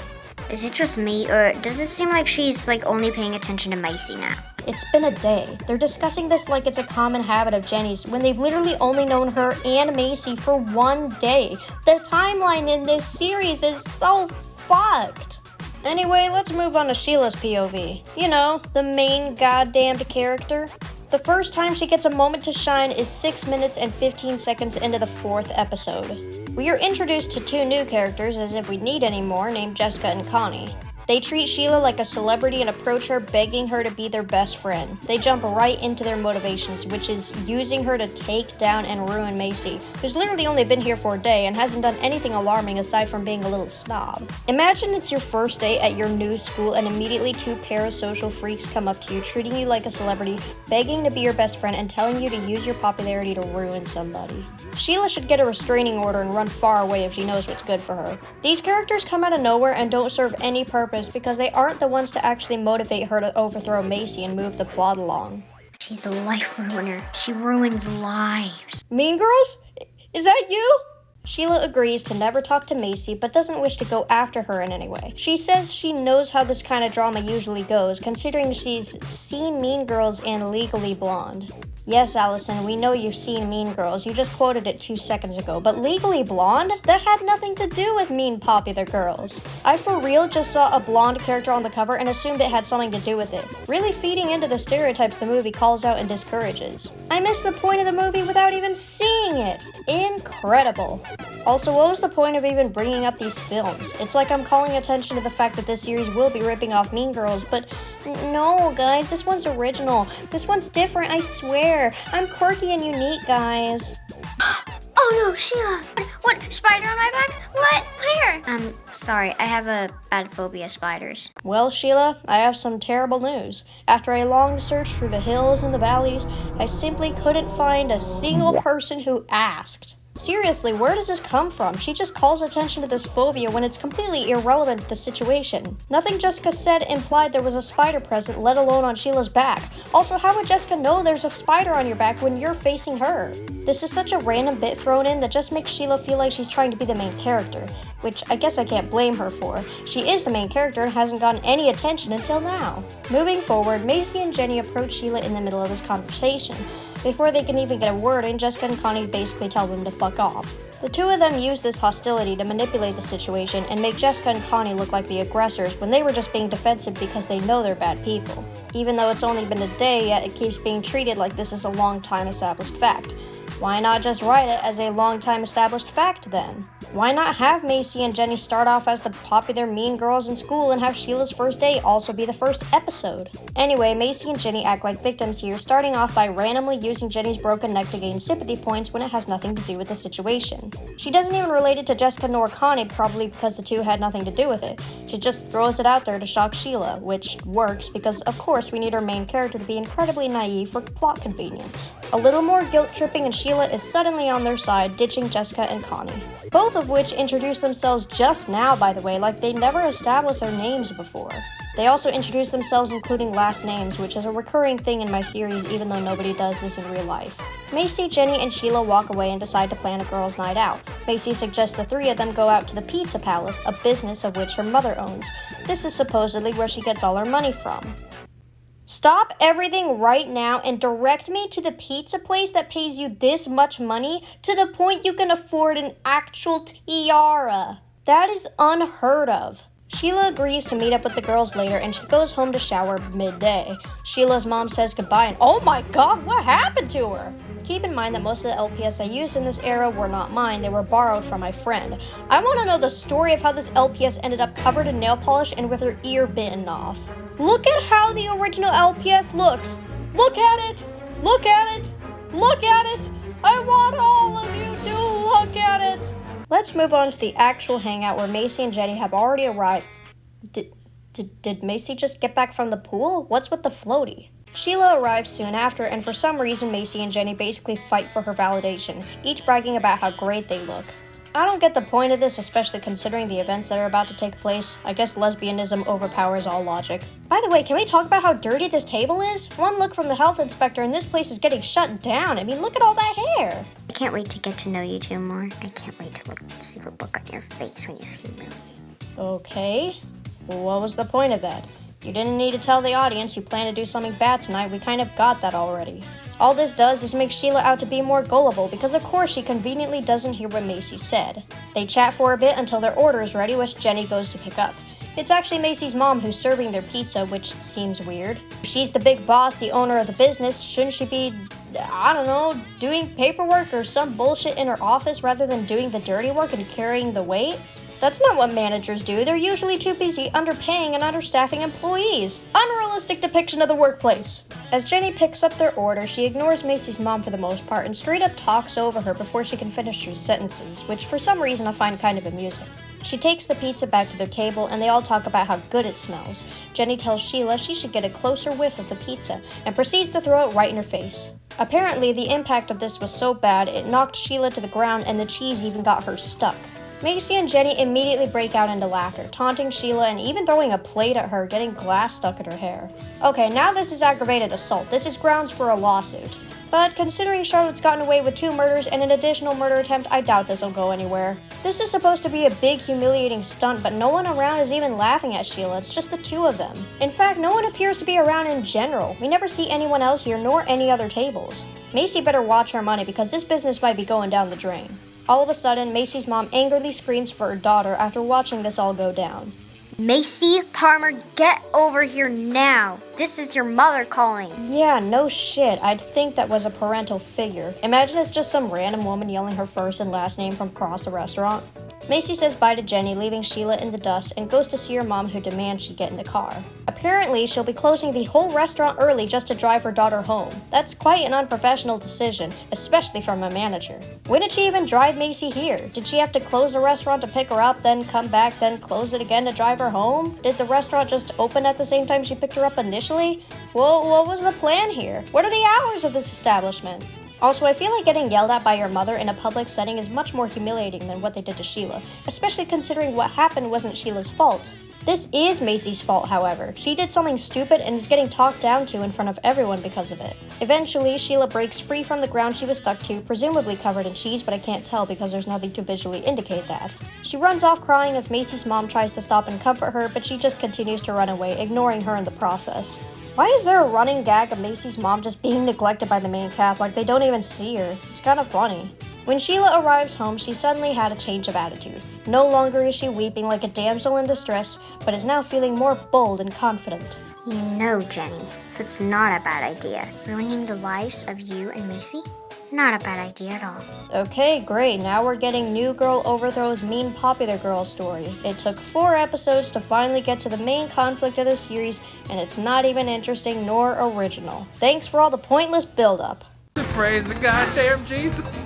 Is it just me, or does it seem like she's only paying attention to Macy now? It's been a day. They're discussing this like it's a common habit of Jenny's when they've literally only known her and Macy for one day. The timeline in this series is so fucked. Anyway, let's move on to Sheila's POV. You know, the main goddamned character. The first time she gets a moment to shine is 6 minutes and 15 seconds into the 4th episode. We are introduced to 2 new characters, as if we need any more, named Jessica and Connie. They treat Sheila like a celebrity and approach her begging her to be their best friend. They jump right into their motivations, which is using her to take down and ruin Macy, who's literally only been here for a day and hasn't done anything alarming aside from being a little snob. Imagine it's your first day at your new school and immediately two parasocial freaks come up to you, treating you like a celebrity, begging to be your best friend, and telling you to use your popularity to ruin somebody. Sheila should get a restraining order and run far away if she knows what's good for her. These characters come out of nowhere and don't serve any purpose because they aren't the ones to actually motivate her to overthrow Macy and move the plot along. She's a life ruiner. She ruins lives. Mean Girls? Is that you? Sheila agrees to never talk to Macy, but doesn't wish to go after her in any way. She says she knows how this kind of drama usually goes, considering she's seen Mean Girls and Legally Blonde. Yes, Allison, we know you've seen Mean Girls. You just quoted it 2 seconds ago. But Legally Blonde? That had nothing to do with mean popular girls. I for real just saw a blonde character on the cover and assumed it had something to do with it, really feeding into the stereotypes the movie calls out and discourages. I missed the point of the movie without even seeing it. Incredible. Also, what was the point of even bringing up these films? It's like I'm calling attention to the fact that this series will be ripping off Mean Girls, but no, guys, this one's original. This one's different, I swear. I'm quirky and unique, guys. Oh no, Sheila! What? Spider on my back? What? Where? Sorry, I have a bad phobia of spiders. Well, Sheila, I have some terrible news. After a long search through the hills and the valleys, I simply couldn't find a single person who asked. Seriously, where does this come from? She just calls attention to this phobia when it's completely irrelevant to the situation. Nothing Jessica said implied there was a spider present, let alone on Sheila's back. Also, how would Jessica know there's a spider on your back when you're facing her? This is such a random bit thrown in that just makes Sheila feel like she's trying to be the main character, which I guess I can't blame her for. She is the main character and hasn't gotten any attention until now. Moving forward, Macy and Jenny approach Sheila in the middle of this conversation. Before they can even get a word in, Jessica and Connie basically tell them to fuck off. The two of them use this hostility to manipulate the situation and make Jessica and Connie look like the aggressors when they were just being defensive because they know they're bad people. Even though it's only been a day, yet it keeps being treated like this is a long time established fact. Why not just write it as a long time established fact then? Why not have Macy and Jenny start off as the popular mean girls in school and have Sheila's first day also be the first episode? Anyway, Macy and Jenny act like victims here, starting off by randomly using Jenny's broken neck to gain sympathy points when it has nothing to do with the situation. She doesn't even relate it to Jessica nor Connie, probably because the two had nothing to do with it. She just throws it out there to shock Sheila, which works because of course we need our main character to be incredibly naive for plot convenience. A little more guilt-tripping and Sheila is suddenly on their side, ditching Jessica and Connie. Both of which introduced themselves just now, by the way, like they never established their names before. They also introduced themselves including last names, which is a recurring thing in my series even though nobody does this in real life. Macy, Jenny, and Sheila walk away and decide to plan a girls' night out. Macy suggests the three of them go out to the Pizza Palace, a business of which her mother owns. This is supposedly where she gets all her money from. Stop everything right now and direct me to the pizza place that pays you this much money to the point you can afford an actual tiara. That is unheard of. Sheila agrees to meet up with the girls later and she goes home to shower midday. Sheila's mom says goodbye and oh my god, what happened to her? Keep in mind that most of the LPS I used in this era were not mine, they were borrowed from my friend. I want to know the story of how this LPS ended up covered in nail polish and with her ear bitten off. Look at how the original LPS looks! Look at it! Look at it! Look at it! I want all of you to look at it! Let's move on to the actual hangout where Macy and Jenny have already arrived. Did Macy just get back from the pool? What's with the floaty? Sheila arrives soon after, and for some reason Macy and Jenny basically fight for her validation, each bragging about how great they look. I don't get the point of this, especially considering the events that are about to take place. I guess lesbianism overpowers all logic. By the way, can we talk about how dirty this table is? One look from the health inspector and this place is getting shut down. I mean, look at all that hair. I can't wait to get to know you two more. I can't wait to see the look on your face when you're human. Okay. What was the point of that? You didn't need to tell the audience you plan to do something bad tonight. We kind of got that already. All this does is make Sheila out to be more gullible because of course she conveniently doesn't hear what Macy said. They chat for a bit until their order is ready, which Jenny goes to pick up. It's actually Macy's mom who's serving their pizza, which seems weird. If she's the big boss, the owner of the business, shouldn't she be, I don't know, doing paperwork or some bullshit in her office rather than doing the dirty work and carrying the weight? That's not what managers do. They're usually too busy underpaying and understaffing employees. Unrealistic depiction of the workplace. As Jenny picks up their order, she ignores Macy's mom for the most part and straight up talks over her before she can finish her sentences, which for some reason I find kind of amusing. She takes the pizza back to their table and they all talk about how good it smells. Jenny tells Sheila she should get a closer whiff of the pizza and proceeds to throw it right in her face. Apparently, the impact of this was so bad it knocked Sheila to the ground and the cheese even got her stuck. Macy and Jenny immediately break out into laughter, taunting Sheila and even throwing a plate at her, getting glass stuck in her hair. Okay, now this is aggravated assault. This is grounds for a lawsuit. But considering Charlotte's gotten away with 2 murders and an additional murder attempt, I doubt this will go anywhere. This is supposed to be a big, humiliating stunt, but no one around is even laughing at Sheila. It's just the 2 of them. In fact, no one appears to be around in general. We never see anyone else here, nor any other tables. Macy better watch her money because this business might be going down the drain. All of a sudden, Macy's mom angrily screams for her daughter after watching this all go down. Macy Palmer, get over here now. This is your mother calling. Yeah, no shit. I'd think that was a parental figure. Imagine it's just some random woman yelling her first and last name from across the restaurant. Macy says bye to Jenny, leaving Sheila in the dust, and goes to see her mom, who demands she get in the car. Apparently, she'll be closing the whole restaurant early just to drive her daughter home. That's quite an unprofessional decision, especially from a manager. When did she even drive Macy here? Did she have to close the restaurant to pick her up, then come back, then close it again to drive her home? Did the restaurant just open at the same time she picked her up initially? Well, what was the plan here? What are the hours of this establishment? Also, I feel like getting yelled at by your mother in a public setting is much more humiliating than what they did to Sheila, especially considering what happened wasn't Sheila's fault. This is Macy's fault, however. She did something stupid and is getting talked down to in front of everyone because of it. Eventually, Sheila breaks free from the ground she was stuck to, presumably covered in cheese, but I can't tell because there's nothing to visually indicate that. She runs off crying as Macy's mom tries to stop and comfort her, but she just continues to run away, ignoring her in the process. Why is there a running gag of Macy's mom just being neglected by the main cast like they don't even see her? It's kind of funny. When Sheila arrives home, she suddenly had a change of attitude. No longer is she weeping like a damsel in distress, but is now feeling more bold and confident. You know, Jenny, that's not a bad idea. Ruining the lives of you and Macy? Not a bad idea at all. Okay, great. Now we're getting New Girl overthrows mean popular girl story. It took 4 episodes to finally get to the main conflict of the series, and it's not even interesting nor original. Thanks for all the pointless build-up. Praise the goddamn Jesus.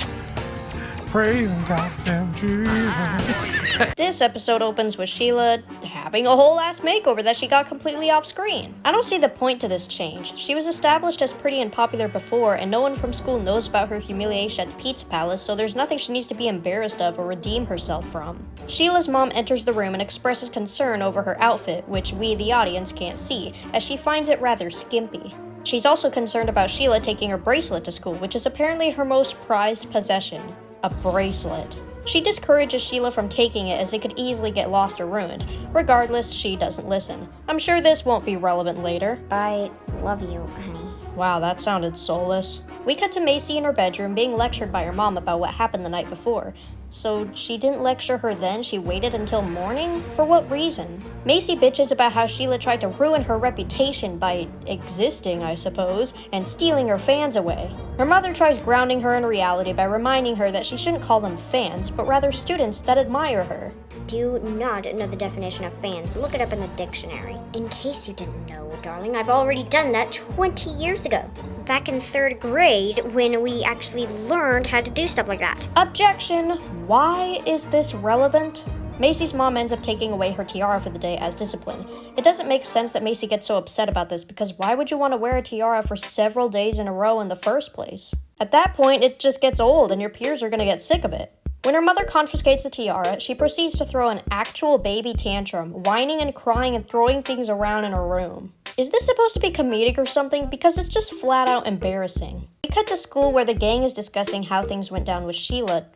Praise the goddamn Jesus. This episode opens with Sheila having a whole ass makeover that she got completely off screen. I don't see the point to this change. She was established as pretty and popular before, and no one from school knows about her humiliation at the Pizza Palace, so there's nothing she needs to be embarrassed of or redeem herself from. Sheila's mom enters the room and expresses concern over her outfit, which we, the audience, can't see, as she finds it rather skimpy. She's also concerned about Sheila taking her bracelet to school, which is apparently her most prized possession. A bracelet. She discourages Sheila from taking it as it could easily get lost or ruined. Regardless, she doesn't listen. I'm sure this won't be relevant later. I love you, honey. Wow, that sounded soulless. We cut to Macy in her bedroom being lectured by her mom about what happened the night before. So she didn't lecture her then, she waited until morning? For what reason? Macy bitches about how Sheila tried to ruin her reputation by existing, I suppose, and stealing her fans away. Her mother tries grounding her in reality by reminding her that she shouldn't call them fans, but rather students that admire her. Do not know the definition of fans. Look it up in the dictionary. In case you didn't know, darling, I've already done that 20 years ago. Back in 3rd grade, when we actually learned how to do stuff like that. Objection! Why is this relevant? Macy's mom ends up taking away her tiara for the day as discipline. It doesn't make sense that Macy gets so upset about this because why would you want to wear a tiara for several days in a row in the first place? At that point, it just gets old and your peers are going to get sick of it. When her mother confiscates the tiara, she proceeds to throw an actual baby tantrum, whining and crying and throwing things around in her room. Is this supposed to be comedic or something? Because it's just flat out embarrassing. We cut to school where the gang is discussing how things went down with Sheila.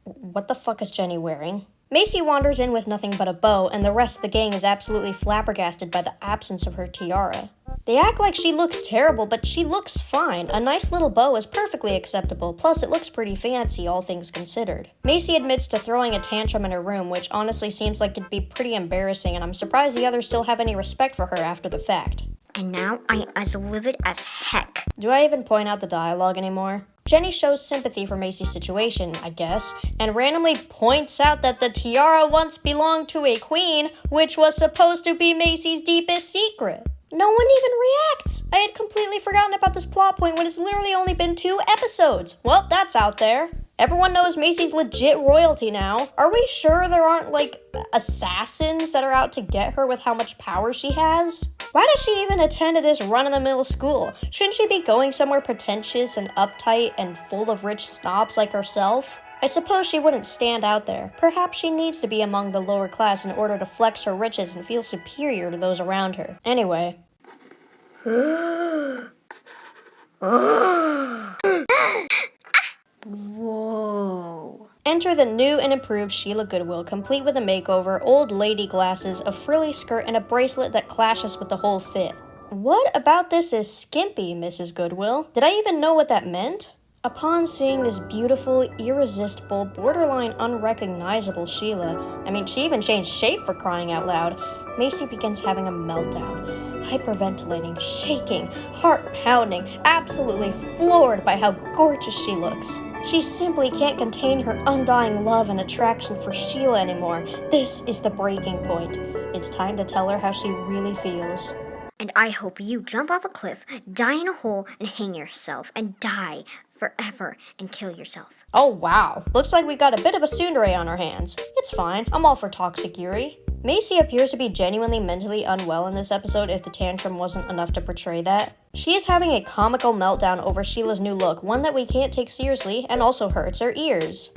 What the fuck is Jenny wearing? Macy wanders in with nothing but a bow, and the rest of the gang is absolutely flabbergasted by the absence of her tiara. They act like she looks terrible, but she looks fine. A nice little bow is perfectly acceptable, plus it looks pretty fancy, all things considered. Macy admits to throwing a tantrum in her room, which honestly seems like it'd be pretty embarrassing, and I'm surprised the others still have any respect for her after the fact. And now I am as livid as heck. Do I even point out the dialogue anymore? Jenny shows sympathy for Macy's situation, I guess, and randomly points out that the tiara once belonged to a queen, which was supposed to be Macy's deepest secret. No one even reacts! I had completely forgotten about this plot point when it's literally only been 2 episodes. Well, that's out there. Everyone knows Macy's legit royalty now. Are we sure there aren't, like, assassins that are out to get her with how much power she has? Why does she even attend to this run-of-the-mill school? Shouldn't she be going somewhere pretentious and uptight and full of rich snobs like herself? I suppose she wouldn't stand out there. Perhaps she needs to be among the lower class in order to flex her riches and feel superior to those around her. Anyway. Whoa. Enter the new and improved Sheila Goodwill, complete with a makeover, old lady glasses, a frilly skirt, and a bracelet that clashes with the whole fit. What about this is skimpy, Mrs. Goodwill? Did I even know what that meant? Upon seeing this beautiful, irresistible, borderline unrecognizable Sheila, she even changed shape for crying out loud, Macy begins having a meltdown, hyperventilating, shaking, heart pounding, absolutely floored by how gorgeous she looks. She simply can't contain her undying love and attraction for Sheila anymore. This is the breaking point. It's time to tell her how she really feels. And I hope you jump off a cliff, die in a hole, and hang yourself, and die forever, and kill yourself. Oh wow, looks like we got a bit of a tsundere on our hands. It's fine, I'm all for toxic Yuri. Macy appears to be genuinely mentally unwell in this episode if the tantrum wasn't enough to portray that. She is having a comical meltdown over Sheila's new look, one that we can't take seriously and also hurts her ears.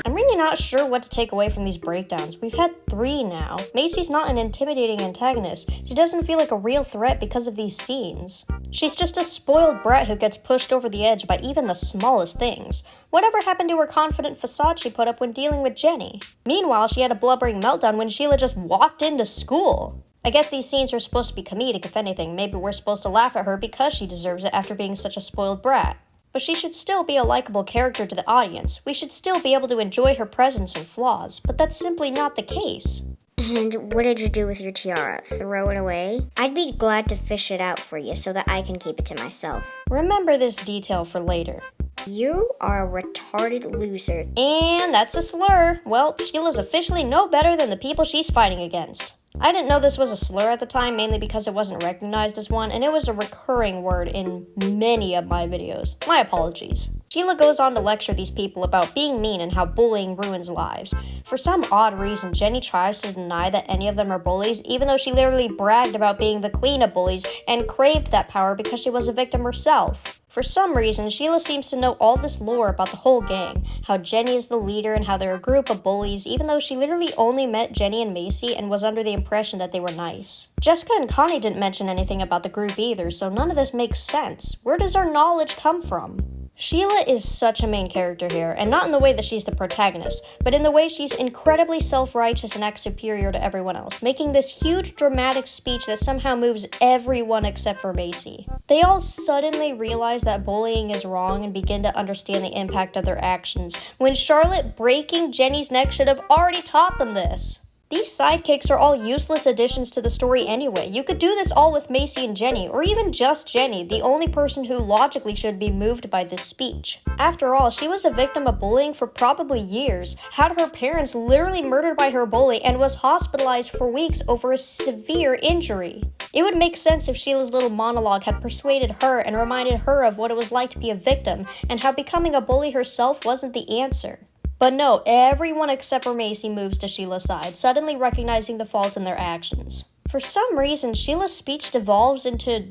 I'm really not sure what to take away from these breakdowns. We've had 3 now. Macy's not an intimidating antagonist. She doesn't feel like a real threat because of these scenes. She's just a spoiled brat who gets pushed over the edge by even the smallest things. Whatever happened to her confident facade she put up when dealing with Jenny? Meanwhile, she had a blubbering meltdown when Sheila just walked into school. I guess these scenes are supposed to be comedic, if anything. Maybe we're supposed to laugh at her because she deserves it after being such a spoiled brat. But she should still be a likable character to the audience. We should still be able to enjoy her presence and flaws, but that's simply not the case. And what did you do with your tiara? Throw it away? I'd be glad to fish it out for you so that I can keep it to myself. Remember this detail for later. You are a retarded loser. And that's a slur. Well, Sheila's officially no better than the people she's fighting against. I didn't know this was a slur at the time, mainly because it wasn't recognized as one, and it was a recurring word in many of my videos. My apologies. Sheila goes on to lecture these people about being mean and how bullying ruins lives. For some odd reason, Jenny tries to deny that any of them are bullies, even though she literally bragged about being the queen of bullies and craved that power because she was a victim herself. For some reason, Sheila seems to know all this lore about the whole gang, how Jenny is the leader and how they're a group of bullies, even though she literally only met Jenny and Macy and was under the impression that they were nice. Jessica and Connie didn't mention anything about the group either, so none of this makes sense. Where does our knowledge come from? Sheila is such a main character here, and not in the way that she's the protagonist, but in the way she's incredibly self-righteous and acts superior to everyone else, making this huge dramatic speech that somehow moves everyone except for Macy. They all suddenly realize that bullying is wrong and begin to understand the impact of their actions, when Charlotte breaking Jenny's neck should have already taught them this. These sidekicks are all useless additions to the story anyway. You could do this all with Macy and Jenny, or even just Jenny, the only person who logically should be moved by this speech. After all, she was a victim of bullying for probably years, had her parents literally murdered by her bully, and was hospitalized for weeks over a severe injury. It would make sense if Sheila's little monologue had persuaded her and reminded her of what it was like to be a victim, and how becoming a bully herself wasn't the answer. But no, everyone except for Macy moves to Sheila's side, suddenly recognizing the fault in their actions. For some reason, Sheila's speech devolves into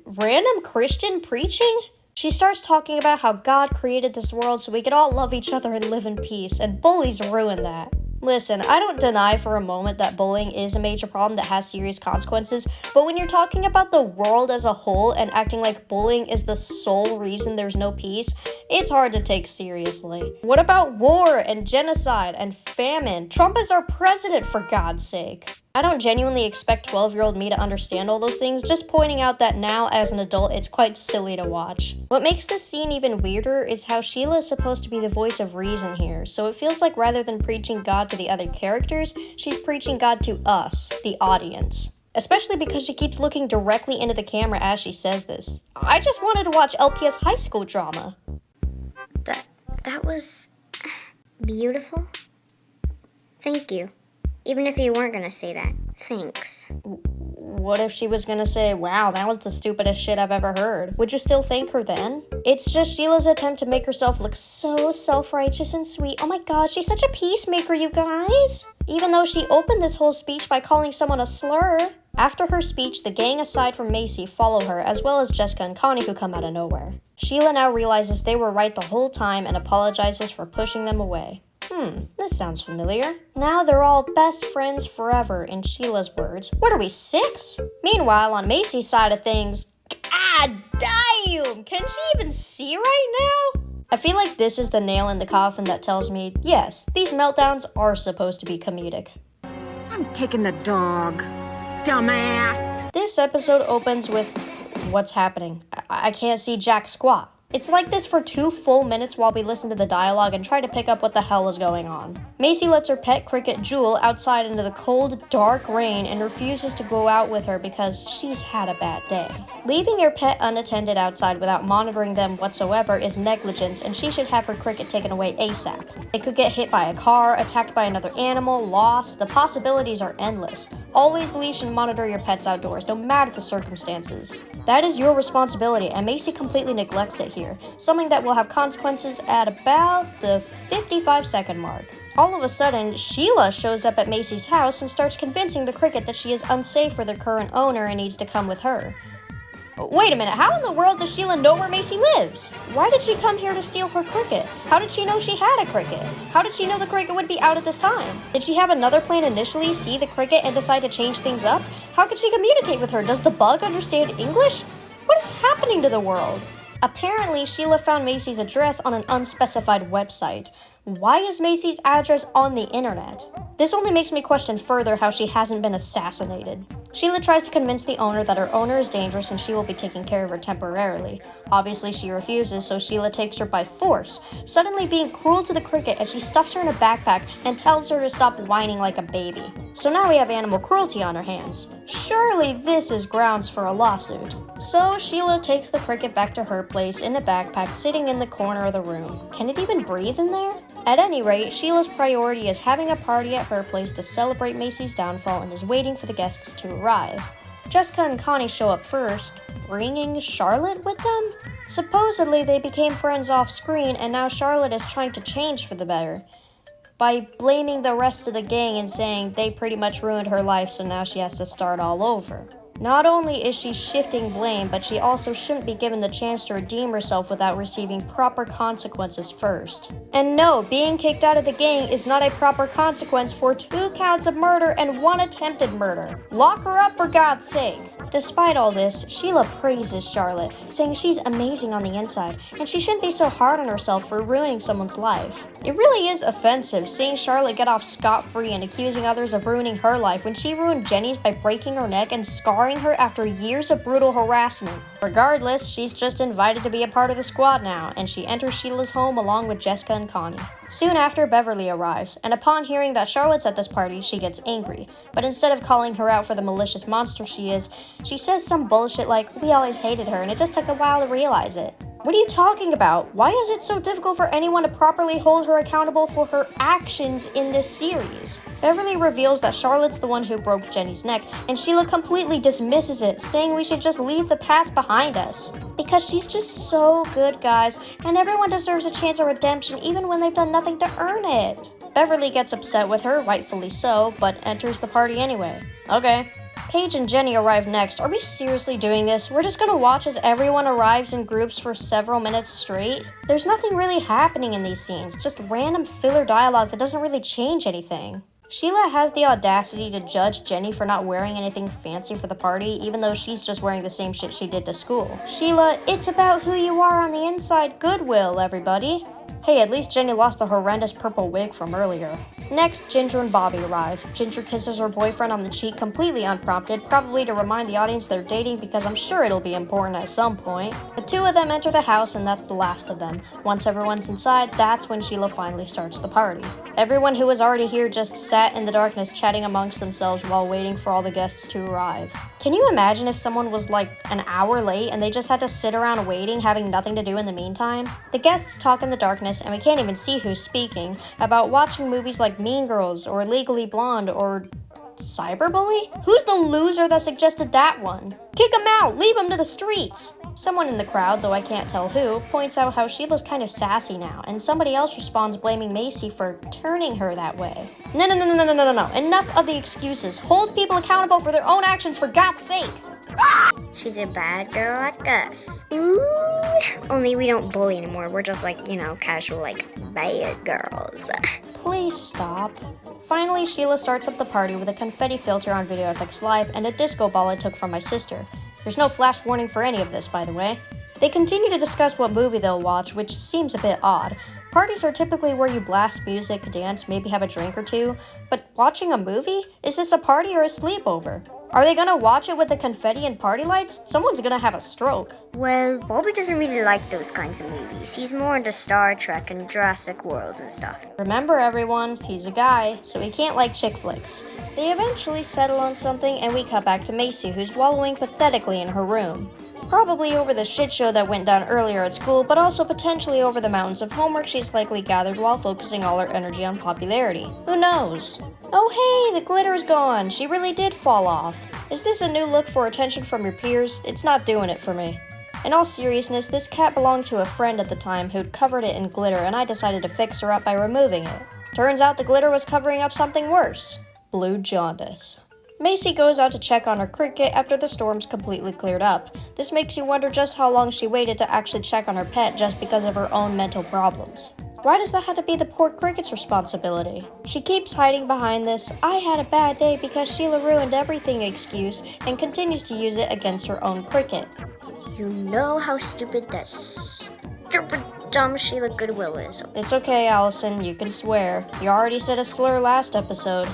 random Christian preaching? She starts talking about how God created this world so we could all love each other and live in peace, and bullies ruin that. Listen, I don't deny for a moment that bullying is a major problem that has serious consequences, but when you're talking about the world as a whole and acting like bullying is the sole reason there's no peace, it's hard to take seriously. What about war and genocide and famine? Trump is our president, for God's sake. I don't genuinely expect 12-year-old me to understand all those things, just pointing out that now as an adult it's quite silly to watch. What makes this scene even weirder is how Sheila is supposed to be the voice of reason here, so it feels like rather than preaching God to the other characters, she's preaching God to us, the audience. Especially because she keeps looking directly into the camera as she says this. I just wanted to watch LPS high school drama. That was beautiful. Thank you. Even if you weren't gonna say that. Thanks. What if she was gonna say, wow, that was the stupidest shit I've ever heard? Would you still thank her then? It's just Sheila's attempt to make herself look so self-righteous and sweet. Oh my god, she's such a peacemaker, you guys! Even though she opened this whole speech by calling someone a slur. After her speech, the gang aside from Macy follow her, as well as Jessica and Connie who come out of nowhere. Sheila now realizes they were right the whole time and apologizes for pushing them away. This sounds familiar. Now they're all best friends forever, in Sheila's words. What are we, 6? Meanwhile, on Macy's side of things, god damn! Can she even see right now? I feel like this is the nail in the coffin that tells me, yes, these meltdowns are supposed to be comedic. I'm taking the dog. Dumbass. This episode opens with, what's happening? I can't see jack squat. It's like this for 2 full minutes while we listen to the dialogue and try to pick up what the hell is going on. Macy lets her pet cricket Jewel outside into the cold, dark rain and refuses to go out with her because she's had a bad day. Leaving your pet unattended outside without monitoring them whatsoever is negligence, and she should have her cricket taken away ASAP. It could get hit by a car, attacked by another animal, lost. The possibilities are endless. Always leash and monitor your pets outdoors, no matter the circumstances. That is your responsibility, and Macy completely neglects it here. Something that will have consequences at about the 55-second mark. All of a sudden, Sheila shows up at Macy's house and starts convincing the cricket that she is unsafe for their current owner and needs to come with her. Wait a minute, how in the world does Sheila know where Macy lives? Why did she come here to steal her cricket? How did she know she had a cricket? How did she know the cricket would be out at this time? Did she have another plan initially, see the cricket, and decide to change things up? How could she communicate with her? Does the bug understand English? What is happening to the world? Apparently, Sheila found Macy's address on an unspecified website. Why is Macy's address on the internet? This only makes me question further how she hasn't been assassinated. Sheila tries to convince the owner that her owner is dangerous and she will be taking care of her temporarily. Obviously, she refuses, so Sheila takes her by force, suddenly being cruel to the cricket as she stuffs her in a backpack and tells her to stop whining like a baby. So now we have animal cruelty on her hands. Surely this is grounds for a lawsuit. So Sheila takes the cricket back to her place in a backpack sitting in the corner of the room. Can it even breathe in there? At any rate, Sheila's priority is having a party at her place to celebrate Macy's downfall and is waiting for the guests to arrive. Jessica and Connie show up first, bringing Charlotte with them? Supposedly they became friends off screen and now Charlotte is trying to change for the better by blaming the rest of the gang and saying they pretty much ruined her life, so now she has to start all over. Not only is she shifting blame, but she also shouldn't be given the chance to redeem herself without receiving proper consequences first. And no, being kicked out of the gang is not a proper consequence for 2 counts of murder and 1 attempted murder. Lock her up for God's sake. Despite all this, Sheila praises Charlotte, saying she's amazing on the inside, and she shouldn't be so hard on herself for ruining someone's life. It really is offensive seeing Charlotte get off scot-free and accusing others of ruining her life when she ruined Jenny's by breaking her neck and scarring her after years of brutal harassment. Regardless, she's just invited to be a part of the squad now, and she enters Sheila's home along with Jessica and Connie. Soon after, Beverly arrives, and upon hearing that Charlotte's at this party, she gets angry. But instead of calling her out for the malicious monster she is, she says some bullshit like, "We always hated her, and it just took a while to realize it." What are you talking about? Why is it so difficult for anyone to properly hold her accountable for her actions in this series? Beverly reveals that Charlotte's the one who broke Jenny's neck, and Sheila completely dismisses it, saying we should just leave the past behind us. Because she's just so good, guys, and everyone deserves a chance of redemption even when they've done nothing to earn it. Beverly gets upset with her, rightfully so, but enters the party anyway. Okay. Paige and Jenny arrive next. Are we seriously doing this? We're just gonna watch as everyone arrives in groups for several minutes straight? There's nothing really happening in these scenes, just random filler dialogue that doesn't really change anything. Sheila has the audacity to judge Jenny for not wearing anything fancy for the party, even though she's just wearing the same shit she did to school. Sheila, it's about who you are on the inside, Goodwill, everybody. Hey, at least Jenny lost the horrendous purple wig from earlier. Next, Ginger and Bobby arrive. Ginger kisses her boyfriend on the cheek completely unprompted, probably to remind the audience they're dating because I'm sure it'll be important at some point. The two of them enter the house and that's the last of them. Once everyone's inside, that's when Sheila finally starts the party. Everyone who was already here just sat in the darkness chatting amongst themselves while waiting for all the guests to arrive. Can you imagine if someone was like an hour late and they just had to sit around waiting, having nothing to do in the meantime? The guests talk in the darkness and we can't even see who's speaking, about watching movies like Mean Girls or Legally Blonde or Cyberbully? Who's the loser that suggested that one? Kick him out! Leave him to the streets! Someone in the crowd, though I can't tell who, points out how Sheila's kind of sassy now, and somebody else responds blaming Macy for turning her that way. No. Enough of the excuses. Hold people accountable for their own actions, for God's sake! She's a bad girl like us. Ooh. Only we don't bully anymore. We're just like, casual, bad girls. Please stop. Finally, Sheila starts up the party with a confetti filter on VideoFX Live and a disco ball I took from my sister. There's no flash warning for any of this, by the way. They continue to discuss what movie they'll watch, which seems a bit odd. Parties are typically where you blast music, dance, maybe have a drink or two, but watching a movie? Is this a party or a sleepover? Are they gonna watch it with the confetti and party lights? Someone's gonna have a stroke. Well, Bobby doesn't really like those kinds of movies. He's more into Star Trek and Jurassic World and stuff. Remember everyone, he's a guy, so he can't like chick flicks. They eventually settle on something and we cut back to Macy, who's wallowing pathetically in her room. Probably over the shit show that went down earlier at school, but also potentially over the mountains of homework she's likely gathered while focusing all her energy on popularity. Who knows? Oh hey, the glitter's gone. She really did fall off. Is this a new look for attention from your peers? It's not doing it for me. In all seriousness, this cat belonged to a friend at the time who'd covered it in glitter and I decided to fix her up by removing it. Turns out the glitter was covering up something worse. Blue jaundice. Macy goes out to check on her cricket after the storm's completely cleared up. This makes you wonder just how long she waited to actually check on her pet just because of her own mental problems. Why does that have to be the poor cricket's responsibility? She keeps hiding behind this "I had a bad day because Sheila ruined everything" excuse and continues to use it against her own cricket. You know how stupid that stupid dumb Sheila Goodwill is. It's okay, Allison, you can swear. You already said a slur last episode.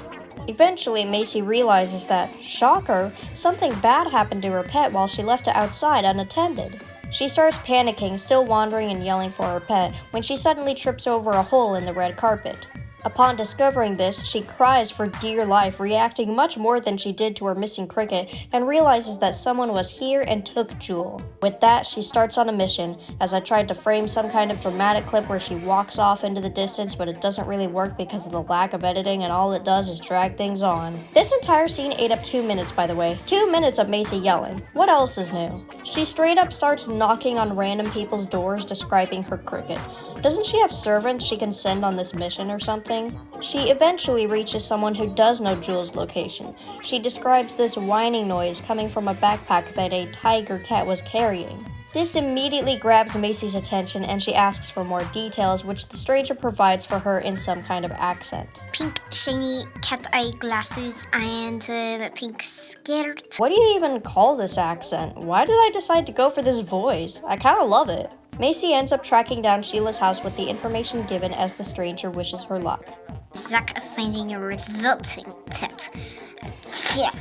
Eventually, Macy realizes that, shocker, something bad happened to her pet while she left it outside unattended. She starts panicking, still wandering and yelling for her pet, when she suddenly trips over a hole in the red carpet. Upon discovering this, she cries for dear life, reacting much more than she did to her missing cricket, and realizes that someone was here and took Jewel. With that, she starts on a mission, as I tried to frame some kind of dramatic clip where she walks off into the distance, but it doesn't really work because of the lack of editing and all it does is drag things on. This entire scene ate up 2 minutes, by the way. 2 minutes of Macy yelling. What else is new? She straight up starts knocking on random people's doors describing her cricket. Doesn't she have servants she can send on this mission or something? She eventually reaches someone who does know Jewel's location. She describes this whining noise coming from a backpack that a tiger cat was carrying. This immediately grabs Macy's attention and she asks for more details, which the stranger provides for her in some kind of accent. Pink shiny cat eye glasses and pink skirt. What do you even call this accent? Why did I decide to go for this voice? I kinda love it. Macy ends up tracking down Sheila's house with the information given as the stranger wishes her luck. Zack finding a resulting pet. Yeah.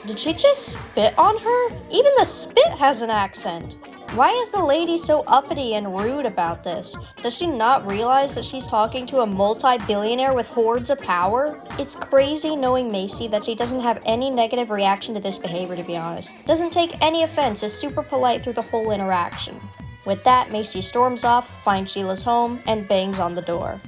Did she just spit on her? Even the spit has an accent. Why is the lady so uppity and rude about this? Does she not realize that she's talking to a multi-billionaire with hordes of power? It's crazy knowing Macy that she doesn't have any negative reaction to this behavior, to be honest. Doesn't take any offense, is super polite through the whole interaction. With that, Macy storms off, finds Sheila's home, and bangs on the door.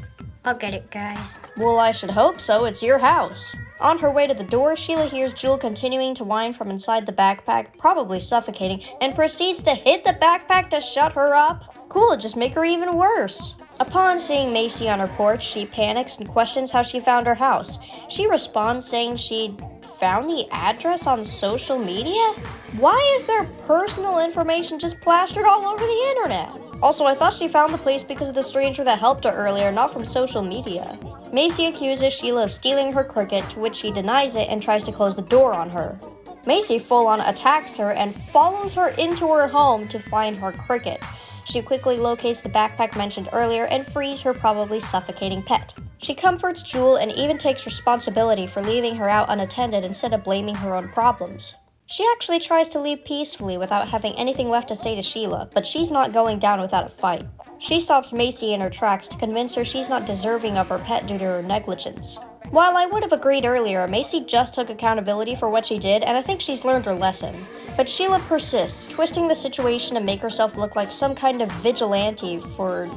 I'll get it, guys. Well, I should hope so. It's your house. On her way to the door, Sheila hears Jewel continuing to whine from inside the backpack, probably suffocating, and proceeds to hit the backpack to shut her up. Cool, just make her even worse. Upon seeing Macy on her porch, she panics and questions how she found her house. She responds saying she'd found the address on social media? Why is there personal information just plastered all over the internet? Also, I thought she found the place because of the stranger that helped her earlier, not from social media. Macy accuses Sheila of stealing her cricket, to which she denies it and tries to close the door on her. Macy full-on attacks her and follows her into her home to find her cricket. She quickly locates the backpack mentioned earlier and frees her probably suffocating pet. She comforts Jewel and even takes responsibility for leaving her out unattended instead of blaming her own problems. She actually tries to leave peacefully without having anything left to say to Sheila, but she's not going down without a fight. She stops Macy in her tracks to convince her she's not deserving of her pet due to her negligence. While I would have agreed earlier, Macy just took accountability for what she did, and I think she's learned her lesson. But Sheila persists, twisting the situation to make herself look like some kind of vigilante for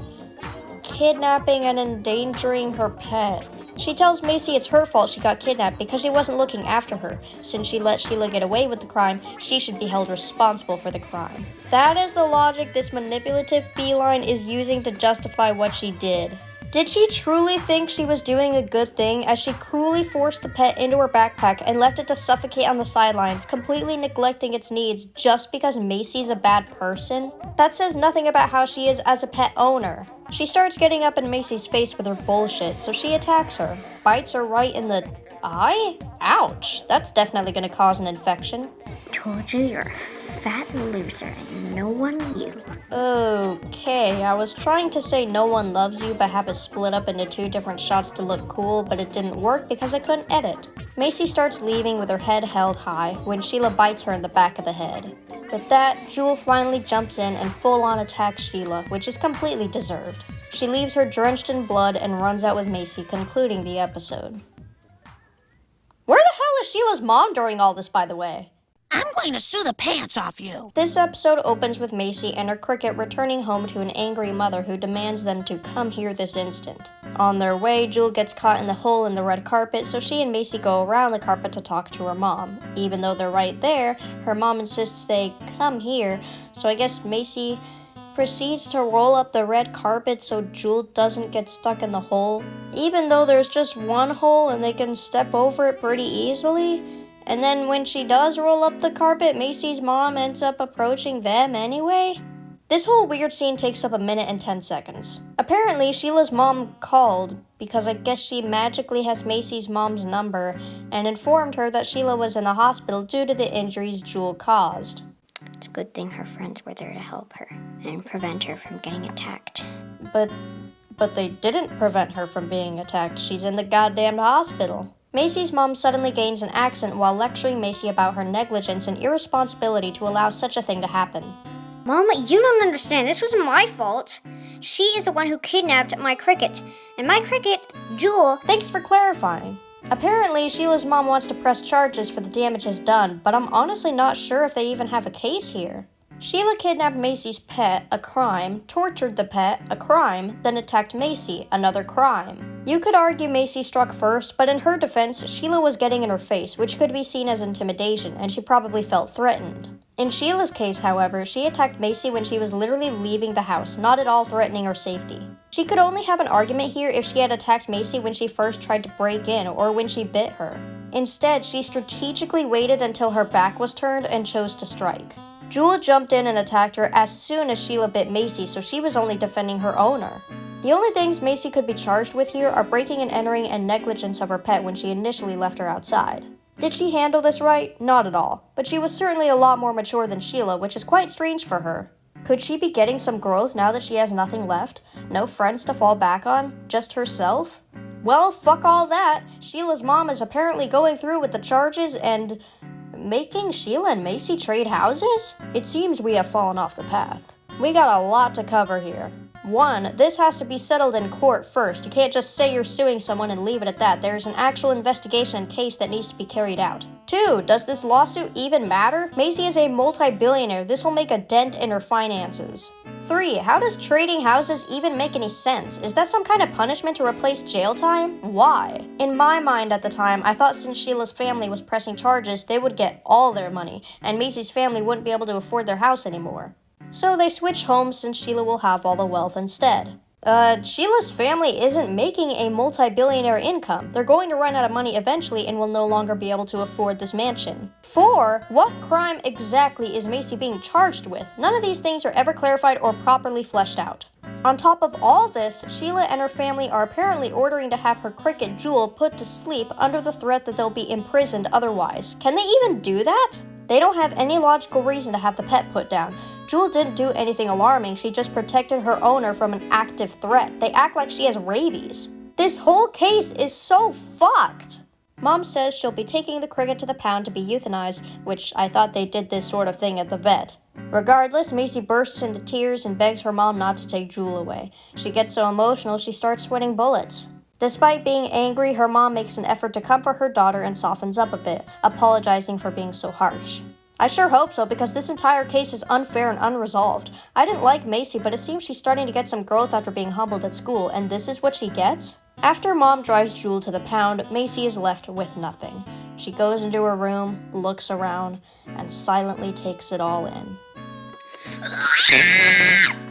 kidnapping and endangering her pet. She tells Macy it's her fault she got kidnapped because she wasn't looking after her. Since she let Sheila get away with the crime, she should be held responsible for the crime. That is the logic this manipulative feline is using to justify what she did. Did she truly think she was doing a good thing as she cruelly forced the pet into her backpack and left it to suffocate on the sidelines, completely neglecting its needs just because Macy's a bad person? That says nothing about how she is as a pet owner. She starts getting up in Macy's face with her bullshit, so she attacks her, bites her right in the eye? Ouch, that's definitely gonna cause an infection. Told you you're a fat loser and no one knew. Okay, I was trying to say no one loves you but have it split up into 2 different shots to look cool, but it didn't work because I couldn't edit. Macy starts leaving with her head held high when Sheila bites her in the back of the head. With that, Jewel finally jumps in and full-on attacks Sheila, which is completely deserved. She leaves her drenched in blood and runs out with Macy, concluding the episode. Where the hell is Sheila's mom during all this, by the way? I'm going to sue the pants off you. This episode opens with Macy and her cricket returning home to an angry mother who demands them to come here this instant. On their way, Jewel gets caught in the hole in the red carpet, so she and Macy go around the carpet to talk to her mom. Even though they're right there, her mom insists they come here, so I guess Macy proceeds to roll up the red carpet so Jewel doesn't get stuck in the hole. Even though there's just one hole and they can step over it pretty easily. And then when she does roll up the carpet, Macy's mom ends up approaching them anyway? This whole weird scene takes up 1 minute and 10 seconds. Apparently, Sheila's mom called because I guess she magically has Macy's mom's number and informed her that Sheila was in the hospital due to the injuries Jewel caused. It's a good thing her friends were there to help her and prevent her from getting attacked. But they didn't prevent her from being attacked. She's in the goddamn hospital. Macy's mom suddenly gains an accent while lecturing Macy about her negligence and irresponsibility to allow such a thing to happen. Mom, you don't understand. This wasn't my fault. She is the one who kidnapped my cricket. And my cricket, Jewel... Thanks for clarifying. Apparently, Sheila's mom wants to press charges for the damages done, but I'm honestly not sure if they even have a case here. Sheila kidnapped Macy's pet, a crime, tortured the pet, a crime, then attacked Macy, another crime. You could argue Macy struck first, but in her defense, Sheila was getting in her face, which could be seen as intimidation, and she probably felt threatened. In Sheila's case, however, she attacked Macy when she was literally leaving the house, not at all threatening her safety. She could only have an argument here if she had attacked Macy when she first tried to break in, or when she bit her. Instead, she strategically waited until her back was turned and chose to strike. Jewel jumped in and attacked her as soon as Sheila bit Macy, so she was only defending her owner. The only things Macy could be charged with here are breaking and entering and negligence of her pet when she initially left her outside. Did she handle this right? Not at all, but she was certainly a lot more mature than Sheila, which is quite strange for her. Could she be getting some growth now that she has nothing left? No friends to fall back on? Just herself? Well, fuck all that. Sheila's mom is apparently going through with the charges and... making Sheila and Macy trade houses? It seems we have fallen off the path. We got a lot to cover here. 1, this has to be settled in court first. You can't just say you're suing someone and leave it at that. There's an actual investigation and case that needs to be carried out. 2, does this lawsuit even matter? Macy is a multi-billionaire. This will make a dent in her finances. 3, how does trading houses even make any sense? Is that some kind of punishment to replace jail time? Why? In my mind at the time, I thought since Sheila's family was pressing charges, they would get all their money, and Macy's family wouldn't be able to afford their house anymore. So they switch homes since Sheila will have all the wealth instead. Sheila's family isn't making a multi-billionaire income. They're going to run out of money eventually and will no longer be able to afford this mansion. 4. What crime exactly is Macy being charged with? None of these things are ever clarified or properly fleshed out. On top of all this, Sheila and her family are apparently ordering to have her cricket Jewel put to sleep under the threat that they'll be imprisoned otherwise. Can they even do that? They don't have any logical reason to have the pet put down. Jewel didn't do anything alarming, she just protected her owner from an active threat. They act like she has rabies. This whole case is so fucked! Mom says she'll be taking the cricket to the pound to be euthanized, which I thought they did this sort of thing at the vet. Regardless, Macy bursts into tears and begs her mom not to take Jewel away. She gets so emotional she starts sweating bullets. Despite being angry, her mom makes an effort to comfort her daughter and softens up a bit, apologizing for being so harsh. I sure hope so, because this entire case is unfair and unresolved. I didn't like Macy, but it seems she's starting to get some growth after being humbled at school, and this is what she gets? After Mom drives Jewel to the pound, Macy is left with nothing. She goes into her room, looks around, and silently takes it all in.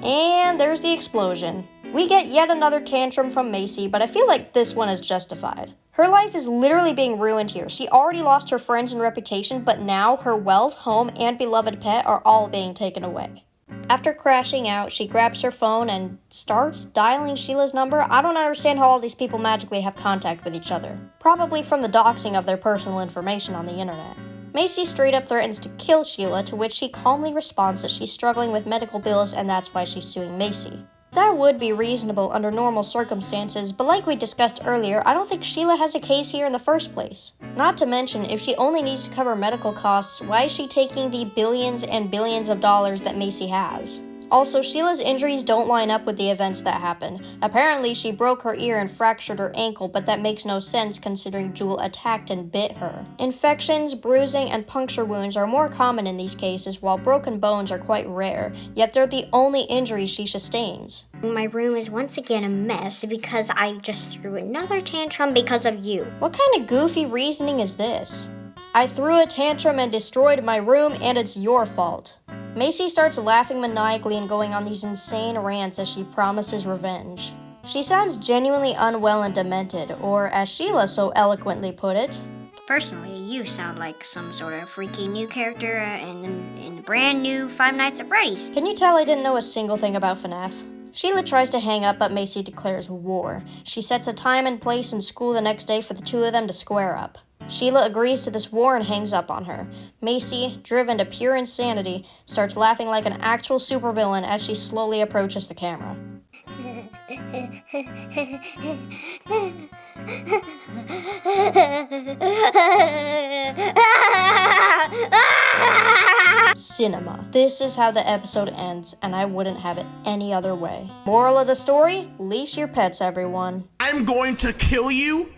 And there's the explosion. We get yet another tantrum from Macy, but I feel like this one is justified. Her life is literally being ruined here. She already lost her friends and reputation, but now her wealth, home, and beloved pet are all being taken away. After crashing out, she grabs her phone and starts dialing Sheila's number. I don't understand how all these people magically have contact with each other. Probably from the doxing of their personal information on the internet. Macy straight up threatens to kill Sheila, to which she calmly responds that she's struggling with medical bills and that's why she's suing Macy. That would be reasonable under normal circumstances, but like we discussed earlier, I don't think Sheila has a case here in the first place. Not to mention, if she only needs to cover medical costs, why is she taking the billions and billions of dollars that Macy has? Also, Sheila's injuries don't line up with the events that happened. Apparently, she broke her ear and fractured her ankle, but that makes no sense considering Jewel attacked and bit her. Infections, bruising, and puncture wounds are more common in these cases, while broken bones are quite rare, yet they're the only injuries she sustains. My room is once again a mess because I just threw another tantrum because of you. What kind of goofy reasoning is this? I threw a tantrum and destroyed my room, and it's your fault. Macy starts laughing maniacally and going on these insane rants as she promises revenge. She sounds genuinely unwell and demented, or as Sheila so eloquently put it, Personally, you sound like some sort of freaky new character in the brand new Five Nights at Freddy's. Can you tell I didn't know a single thing about FNAF? Sheila tries to hang up, but Macy declares war. She sets a time and place in school the next day for the two of them to square up. Sheila agrees to this war and hangs up on her. Macy, driven to pure insanity, starts laughing like an actual supervillain as she slowly approaches the camera. Cinema. This is how the episode ends, and I wouldn't have it any other way. Moral of the story? Leash your pets, everyone. I'm going to kill you